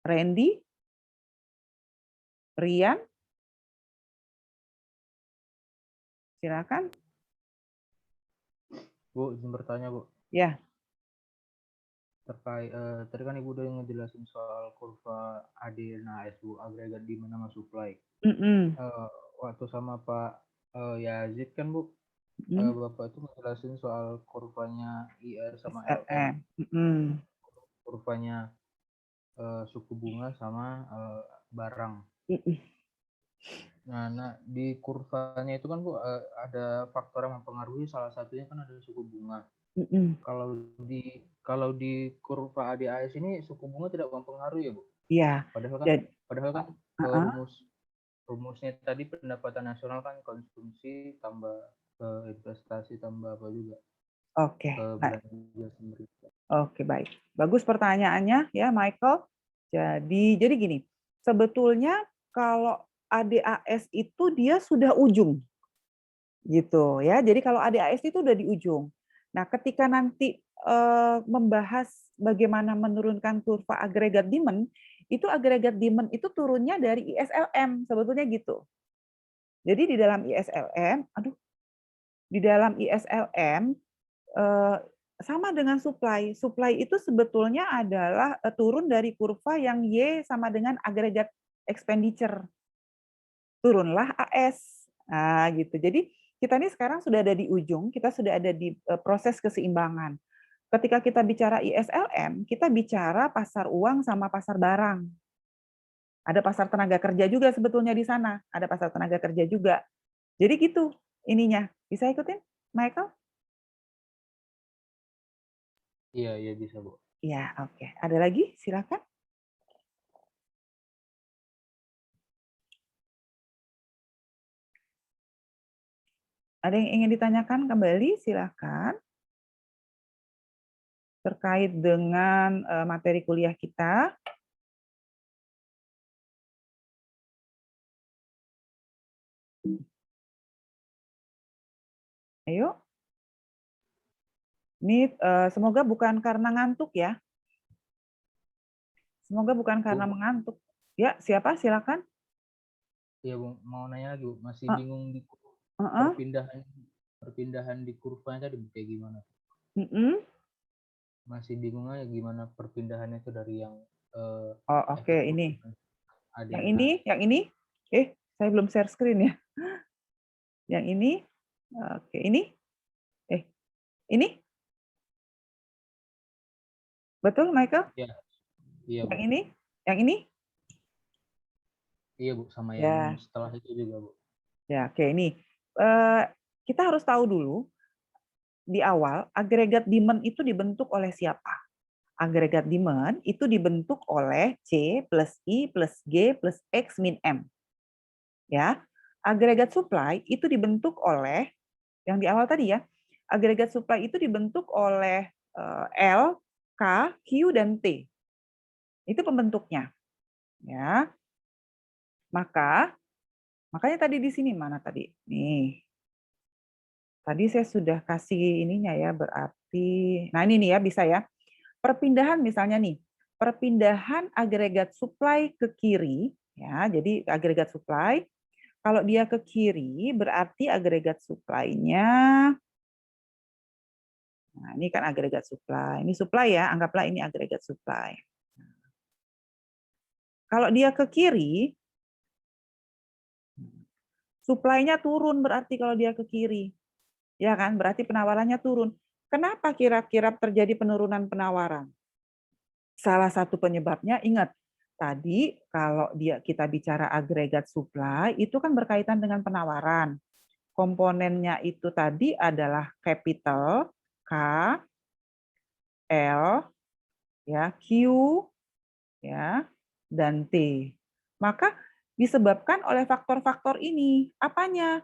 Speaker 1: Randy, Rian, silakan.
Speaker 2: Bu, izin bertanya, Bu.
Speaker 1: Ya.
Speaker 2: Terkait tadi kan Ibu udah ngejelasin soal kurva AD dan AS, Bu, agregat demand sama supply. Waktu sama Pak Yazid kan, Bu, Bapak itu ngejelasin soal kurvanya IR sama LM. Kurvanya suku bunga sama barang. Nah, di kurvanya itu kan, Bu, ada faktor yang mempengaruhi, salah satunya kan ada suku bunga. Kalau di kurva ADAS ini suku bunga tidak mempengaruhi ya, Bu?
Speaker 1: Iya.
Speaker 2: Padahal kan rumusnya tadi pendapatan nasional kan konsumsi tambah investasi tambah apa juga.
Speaker 1: Oke.
Speaker 2: Belanja pemerintah.
Speaker 1: Oke, baik. Bagus pertanyaannya ya, Michael. Jadi gini, sebetulnya kalau ADAS itu dia sudah ujung. Gitu ya. Jadi kalau ADAS itu udah di ujung. Nah, ketika nanti membahas bagaimana menurunkan kurva agregat demand, itu agregat demand itu turunnya dari ISLM, sebetulnya gitu. Jadi di dalam ISLM Sama dengan supply. Supply itu sebetulnya adalah turun dari kurva yang Y sama dengan agregat expenditure. Turunlah AS. Nah, gitu. Jadi kita ini sekarang sudah ada di ujung, kita sudah ada di proses keseimbangan. Ketika kita bicara ISLM, kita bicara pasar uang sama pasar barang. Ada pasar tenaga kerja juga sebetulnya di sana. Ada pasar tenaga kerja juga. Jadi gitu ininya. Bisa ikutin, Michael?
Speaker 2: Iya, bisa, Bu.
Speaker 1: Ya, oke. Ada lagi? Silakan. Ada yang ingin ditanyakan kembali? Silakan. Terkait dengan materi kuliah kita. Ayo. Ini semoga bukan karena ngantuk ya. Semoga bukan karena mengantuk. Ya, siapa? Silakan.
Speaker 2: Iya, Bu. Mau nanya lagi, Bu. Masih bingung di perpindahan di kurvanya tadi kayak gimana? Masih bingung aja gimana perpindahannya itu dari yang
Speaker 1: oke, ini. Yang ini. Saya belum share screen ya. Yang ini. Oke, ini. Ini. Betul, Michael?
Speaker 2: Iya. Iya, Bu.
Speaker 1: Yang ini? Yang ini?
Speaker 2: Iya, Bu, sama yang setelah itu juga, Bu.
Speaker 1: Ya, oke, ini. Kita harus tahu dulu di awal agregat demand itu dibentuk oleh siapa? Agregat demand itu dibentuk oleh C plus I plus G plus X min M. Ya. Agregat supply itu dibentuk oleh yang di awal tadi ya. Agregat supply itu dibentuk oleh L, K, Q dan T. Itu pembentuknya. Ya. Makanya tadi di sini mana tadi? Nih. Tadi saya sudah kasih ininya ya, berarti nah ini nih ya bisa ya. Perpindahan misalnya nih, perpindahan agregat supply ke kiri ya. Jadi agregat supply kalau dia ke kiri berarti agregat supply-nya nah ini kan agregat supply. Ini supply ya, anggaplah ini agregat supply. Kalau dia ke kiri supply-nya turun berarti kalau dia ke kiri. Ya kan? Berarti penawarannya turun. Kenapa kira-kira terjadi penurunan penawaran? Salah satu penyebabnya ingat tadi kalau kita bicara agregat supply itu kan berkaitan dengan penawaran. Komponennya itu tadi adalah capital K, L, ya, Q, ya, dan T. Maka disebabkan oleh faktor-faktor ini. Apanya?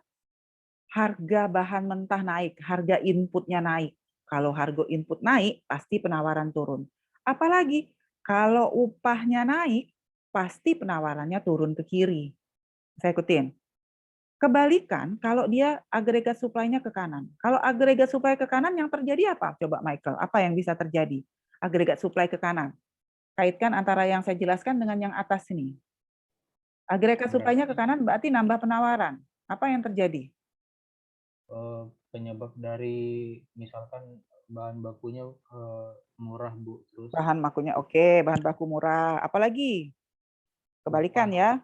Speaker 1: Harga bahan mentah naik, harga inputnya naik. Kalau harga input naik, pasti penawaran turun. Apalagi kalau upahnya naik, pasti penawarannya turun ke kiri. Saya ikutin. Kebalikan kalau dia agregat supply-nya ke kanan. Kalau agregat supply ke kanan yang terjadi apa? Coba Michael, apa yang bisa terjadi? Agregat supply ke kanan. Kaitkan antara yang saya jelaskan dengan yang atas ini. Agregat supply-nya ke kanan berarti nambah penawaran. Apa yang terjadi?
Speaker 2: Penyebab dari misalkan bahan bakunya murah, Bu. Terus
Speaker 1: bahan bakunya oke, bahan baku murah. Apalagi? Kebalikan ya.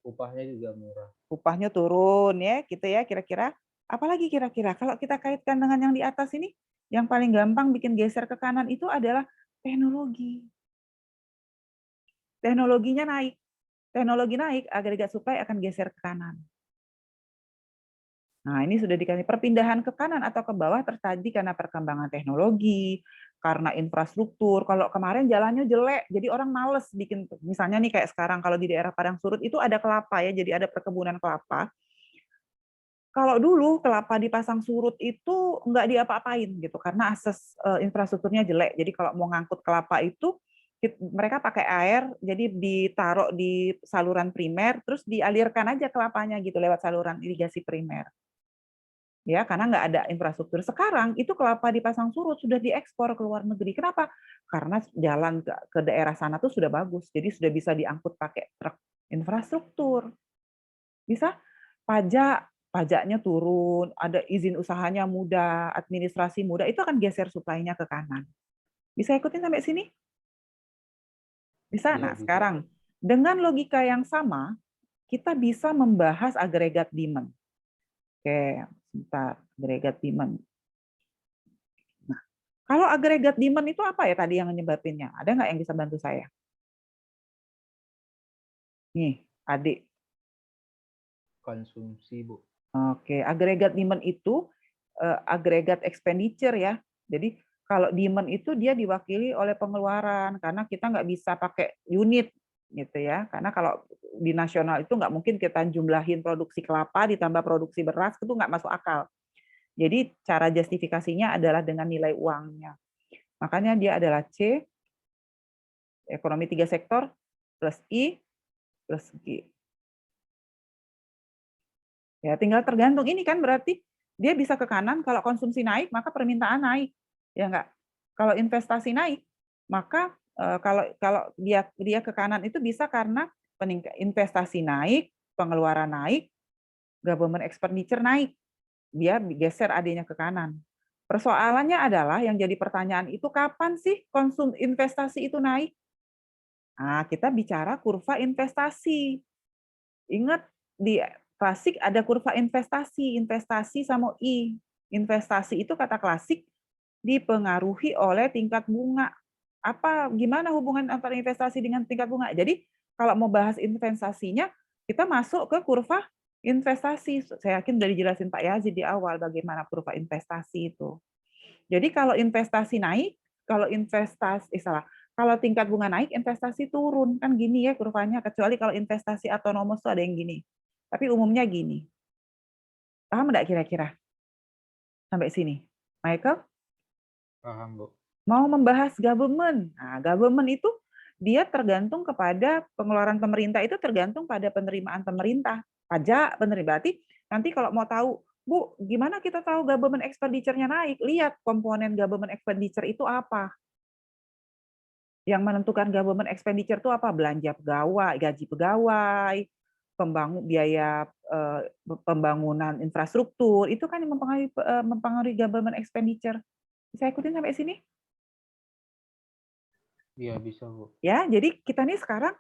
Speaker 2: Upahnya juga murah.
Speaker 1: Upahnya turun ya, gitu ya kira-kira. Apalagi kira-kira kalau kita kaitkan dengan yang di atas ini, yang paling gampang bikin geser ke kanan itu adalah teknologi. Teknologinya naik. Teknologi naik, agregat supply akan geser ke kanan. Nah, ini sudah dikasih perpindahan ke kanan atau ke bawah terjadi karena perkembangan teknologi, karena infrastruktur. Kalau kemarin jalannya jelek, jadi orang males bikin. Misalnya nih kayak sekarang kalau di daerah Padang Surut itu ada kelapa ya, jadi ada perkebunan kelapa. Kalau dulu kelapa dipasang surut itu nggak diapa-apain gitu karena akses infrastrukturnya jelek. Jadi kalau mau ngangkut kelapa itu mereka pakai air, jadi ditaruh di saluran primer, terus dialirkan aja kelapanya gitu lewat saluran irigasi primer. Ya, karena nggak ada infrastruktur. Sekarang itu kelapa dipasang surut sudah diekspor ke luar negeri. Kenapa? Karena jalan ke daerah sana tuh sudah bagus, jadi sudah bisa diangkut pakai truk infrastruktur. Bisa pajak pajaknya turun, ada izin usahanya mudah, administrasi mudah, itu akan geser supply-nya ke kanan. Bisa ikutin sampai sini? Bisa?
Speaker 2: Iya,
Speaker 1: Nah,
Speaker 2: bisa.
Speaker 1: sekarang dengan logika yang sama, kita bisa membahas agregat demand. Oke, sebentar, agregat demand. Nah, kalau agregat demand itu apa ya tadi yang nyebabinnya? Ada nggak yang bisa bantu saya? Nih, adik.
Speaker 2: Konsumsi, Bu.
Speaker 1: Oke, agregat demand itu agregat expenditure ya. Jadi kalau demand itu dia diwakili oleh pengeluaran karena kita nggak bisa pakai unit gitu ya. Karena kalau di nasional itu nggak mungkin kita jumlahin produksi kelapa ditambah produksi beras, itu nggak masuk akal. Jadi cara justifikasinya adalah dengan nilai uangnya. Makanya dia adalah C, ekonomi 3 sektor, plus I, plus G. Ya, tinggal tergantung ini kan berarti dia bisa ke kanan kalau konsumsi naik maka permintaan naik. Ya enggak? Kalau investasi naik, maka kalau dia ke kanan itu bisa karena investasi naik, pengeluaran naik, government expenditure naik. Dia geser adanya ke kanan. Persoalannya adalah yang jadi pertanyaan itu kapan sih investasi itu naik? Nah, kita bicara kurva investasi. Ingat di klasik ada kurva investasi, investasi sama I. Investasi itu kata klasik dipengaruhi oleh tingkat bunga. Gimana hubungan antara investasi dengan tingkat bunga? Jadi kalau mau bahas investasinya, kita masuk ke kurva investasi. Saya yakin sudah dijelasin Pak Yazid di awal bagaimana kurva investasi itu. Jadi kalau investasi naik, kalau tingkat bunga naik, investasi turun. Kan gini ya kurvanya, kecuali kalau investasi autonomous itu ada yang gini. Tapi umumnya gini. Paham nggak kira-kira? Sampai sini. Michael?
Speaker 2: Paham, Bu.
Speaker 1: Mau membahas government. Nah, government itu dia tergantung kepada pengeluaran pemerintah, itu tergantung pada penerimaan pemerintah. Pajak, berarti nanti kalau mau tahu, Bu, gimana kita tahu government expenditure-nya naik? Lihat komponen government expenditure itu apa. Yang menentukan government expenditure itu apa? Belanja pegawai, gaji pegawai, biaya pembangunan infrastruktur, itu kan yang mempengaruhi government expenditure. Bisa ikutin sampai sini?
Speaker 2: Iya, bisa, Bu.
Speaker 1: Ya, jadi kita nih sekarang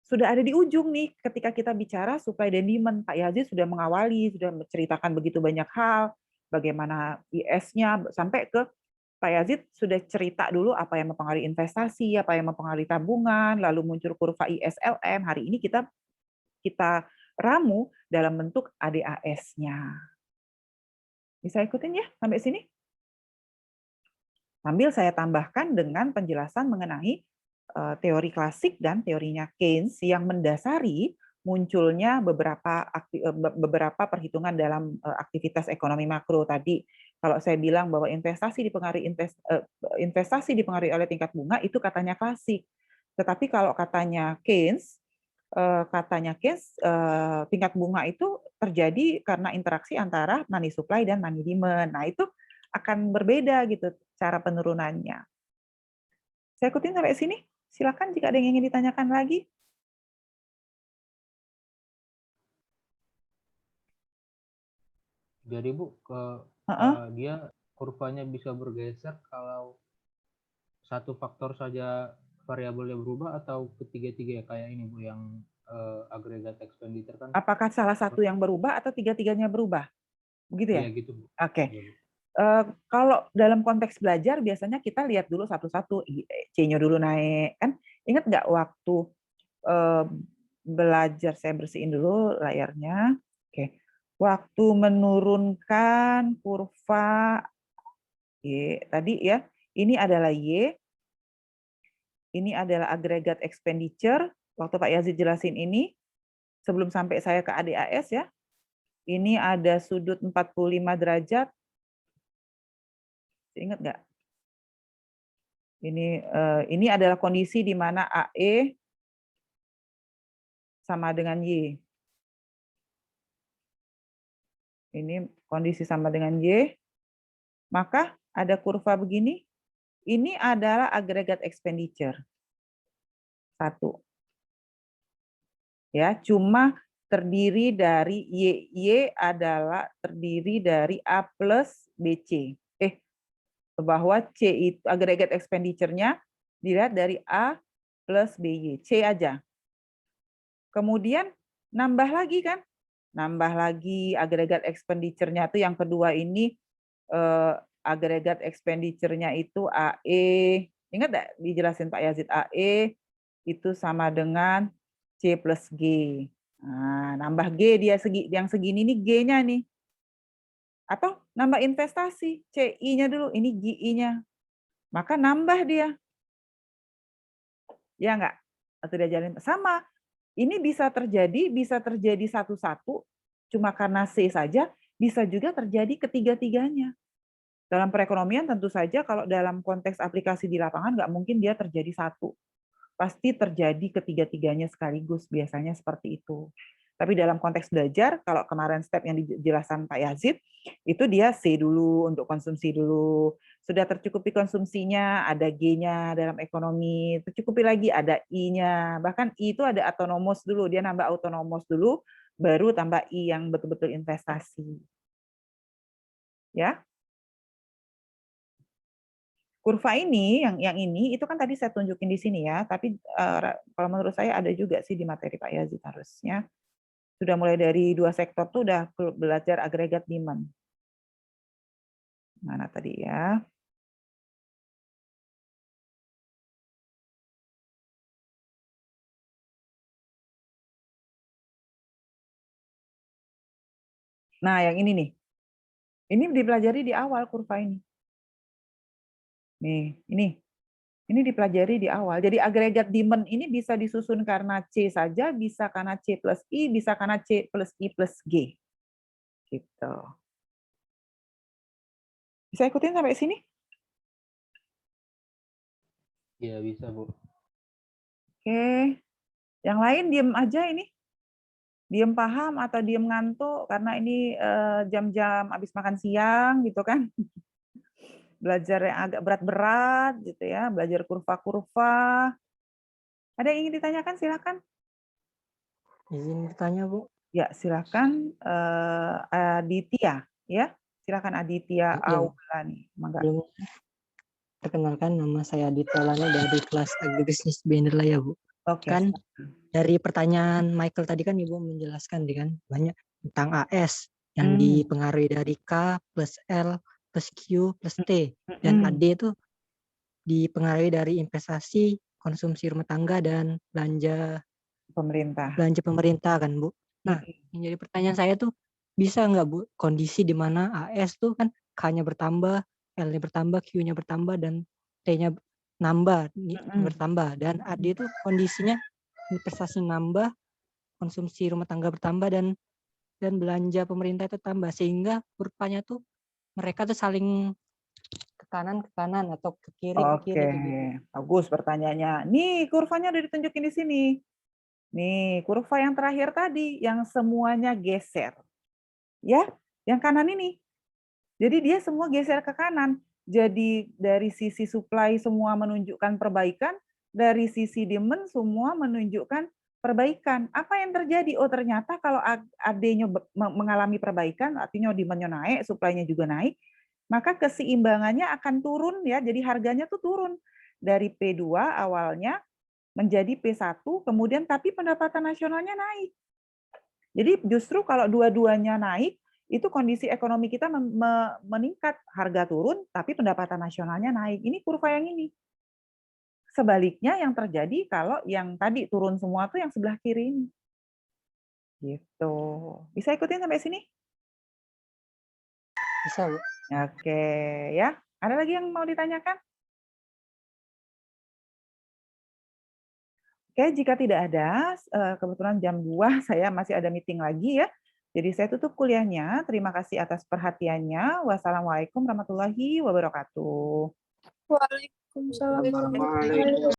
Speaker 1: sudah ada di ujung nih ketika kita bicara supply dan demand. Pak Yazid sudah mengawali, sudah menceritakan begitu banyak hal, bagaimana IS-nya sampai ke Pak Yazid sudah cerita dulu apa yang mempengaruhi investasi, apa yang mempengaruhi tabungan, lalu muncul kurva ISLM. Hari ini kita ramu dalam bentuk ADAS-nya. Bisa ikutin ya sampai sini? Sambil saya tambahkan dengan penjelasan mengenai teori klasik dan teorinya Keynes yang mendasari munculnya beberapa perhitungan dalam aktivitas ekonomi makro tadi. Kalau saya bilang bahwa investasi dipengaruhi oleh tingkat bunga, itu katanya klasik. Tetapi kalau katanya Keynes, tingkat bunga itu terjadi karena interaksi antara money supply dan money demand. Nah, itu akan berbeda gitu cara penurunannya. Saya ikutin sampai sini. Silakan jika ada yang ingin ditanyakan lagi.
Speaker 2: Jadi, Bu, dia kurvanya bisa bergeser kalau satu faktor saja variabelnya berubah atau ketiga-tiga kayak ini, Bu, yang agregat expenditure kan?
Speaker 1: Apakah salah satu yang berubah atau tiga-tiganya berubah? Begitu ya?
Speaker 2: Iya, gitu, Bu.
Speaker 1: Oke.
Speaker 2: Iya, Bu.
Speaker 1: Kalau dalam konteks belajar biasanya kita lihat dulu satu-satu, C-nya dulu naik kan. Ingat nggak waktu belajar, saya bersihin dulu layarnya. Oke. Waktu menurunkan kurva Y tadi ya, ini adalah Y, ini adalah agregat expenditure. Waktu Pak Yazid jelasin ini, sebelum sampai saya ke ADAS ya, ini ada sudut 45 derajat. Ingat nggak? Ini adalah kondisi di mana AE sama dengan Y. Ini kondisi sama dengan Y. Maka ada kurva begini. Ini adalah agregat expenditure. 1. Ya, cuma terdiri dari Y. Y adalah terdiri dari A plus BC. Bahwa C itu agregat expenditure-nya dilihat dari A plus BY. C aja. Kemudian nambah lagi kan? Nambah lagi agregat expenditure-nya itu yang kedua ini agregat expenditure-nya itu AE. Ingat enggak dijelasin Pak Yazid, AE itu sama dengan C plus G. Nah, nambah G dia yang segini nih G-nya nih. Atau nambah investasi, CI-nya dulu, ini GI-nya. Maka nambah dia. Ya enggak? Atau dia jalin sama. Ini bisa terjadi satu-satu, cuma karena C saja, bisa juga terjadi ketiga-tiganya. Dalam perekonomian tentu saja kalau dalam konteks aplikasi di lapangan nggak mungkin dia terjadi satu. Pasti terjadi ketiga-tiganya sekaligus, biasanya seperti itu. Tapi dalam konteks belajar, kalau kemarin step yang dijelaskan Pak Yazid, itu dia C dulu untuk konsumsi dulu. Sudah tercukupi konsumsinya, ada G-nya dalam ekonomi, tercukupi lagi ada I-nya. Bahkan I itu ada autonomous dulu, dia nambah autonomous dulu, baru tambah I yang betul-betul investasi. Ya. Kurva ini, yang ini, itu kan tadi saya tunjukin di sini ya, tapi kalau menurut saya ada juga sih di materi Pak Yazid harusnya. Sudah mulai dari 2 sektor tuh udah belajar agregat demand. Mana tadi ya? Nah, yang ini nih. Ini dipelajari di awal kurva ini. Nih, ini dipelajari di awal. Jadi agregat demand ini bisa disusun karena C saja, bisa karena C plus I, bisa karena C plus I plus G. Gitu. Bisa ikutin sampai sini?
Speaker 2: Iya, bisa, Bu.
Speaker 1: Oke. Yang lain diem aja ini. Diem paham atau diem ngantuk karena ini jam-jam habis makan siang gitu kan. Belajar yang agak berat-berat gitu ya, belajar kurva-kurva. Ada yang ingin ditanyakan, silakan.
Speaker 4: Izin bertanya, Bu.
Speaker 1: Ya, silakan Aditya ya. Silakan Aditya Aulani.
Speaker 4: Belum perkenalkan, nama saya Aditya Aulani dari kelas Agribisnis Benderla ya, Bu.
Speaker 1: Oke.
Speaker 4: Kan dari pertanyaan Michael tadi kan Ibu menjelaskan kan banyak tentang AS yang dipengaruhi dari K plus L plus Q plus T, dan AD itu dipengaruhi dari investasi, konsumsi rumah tangga, dan belanja pemerintah kan, Bu. Nah, yang jadi pertanyaan saya tuh, bisa nggak, Bu, kondisi di mana AS tuh kan K-nya bertambah, L-nya bertambah, Q-nya bertambah, dan T-nya bertambah, dan AD itu kondisinya investasi nambah, konsumsi rumah tangga bertambah, dan belanja pemerintah itu tambah, sehingga kurvanya tuh mereka tuh saling ke kanan atau ke kiri
Speaker 1: Oke,
Speaker 4: gitu.
Speaker 1: bagus pertanyaannya. Nih kurvanya udah ditunjukin di sini. Nih kurva yang terakhir tadi yang semuanya geser. Ya, yang kanan ini. Jadi dia semua geser ke kanan. Jadi dari sisi supply semua menunjukkan perbaikan, dari sisi demand semua menunjukkan perbaikan. Apa yang terjadi? Oh ternyata kalau AD-nya mengalami perbaikan, artinya demand-nya naik, supply-nya juga naik, maka keseimbangannya akan turun ya. Jadi harganya tuh turun dari P2 awalnya menjadi P1, kemudian tapi pendapatan nasionalnya naik. Jadi justru kalau dua-duanya naik, itu kondisi ekonomi kita meningkat, harga turun, tapi pendapatan nasionalnya naik. Ini kurva yang ini. Sebaliknya yang terjadi kalau yang tadi turun semua tuh yang sebelah kiri ini. Gitu. Bisa ikutin sampai sini?
Speaker 4: Bisa, Bu.
Speaker 1: Oke, ya. Ada lagi yang mau ditanyakan? Oke, jika tidak ada, kebetulan jam 2 saya masih ada meeting lagi ya. Jadi saya tutup kuliahnya. Terima kasih atas perhatiannya. Wassalamualaikum warahmatullahi wabarakatuh.
Speaker 5: Waalaikumsalam warahmatullahi wabarakatuh.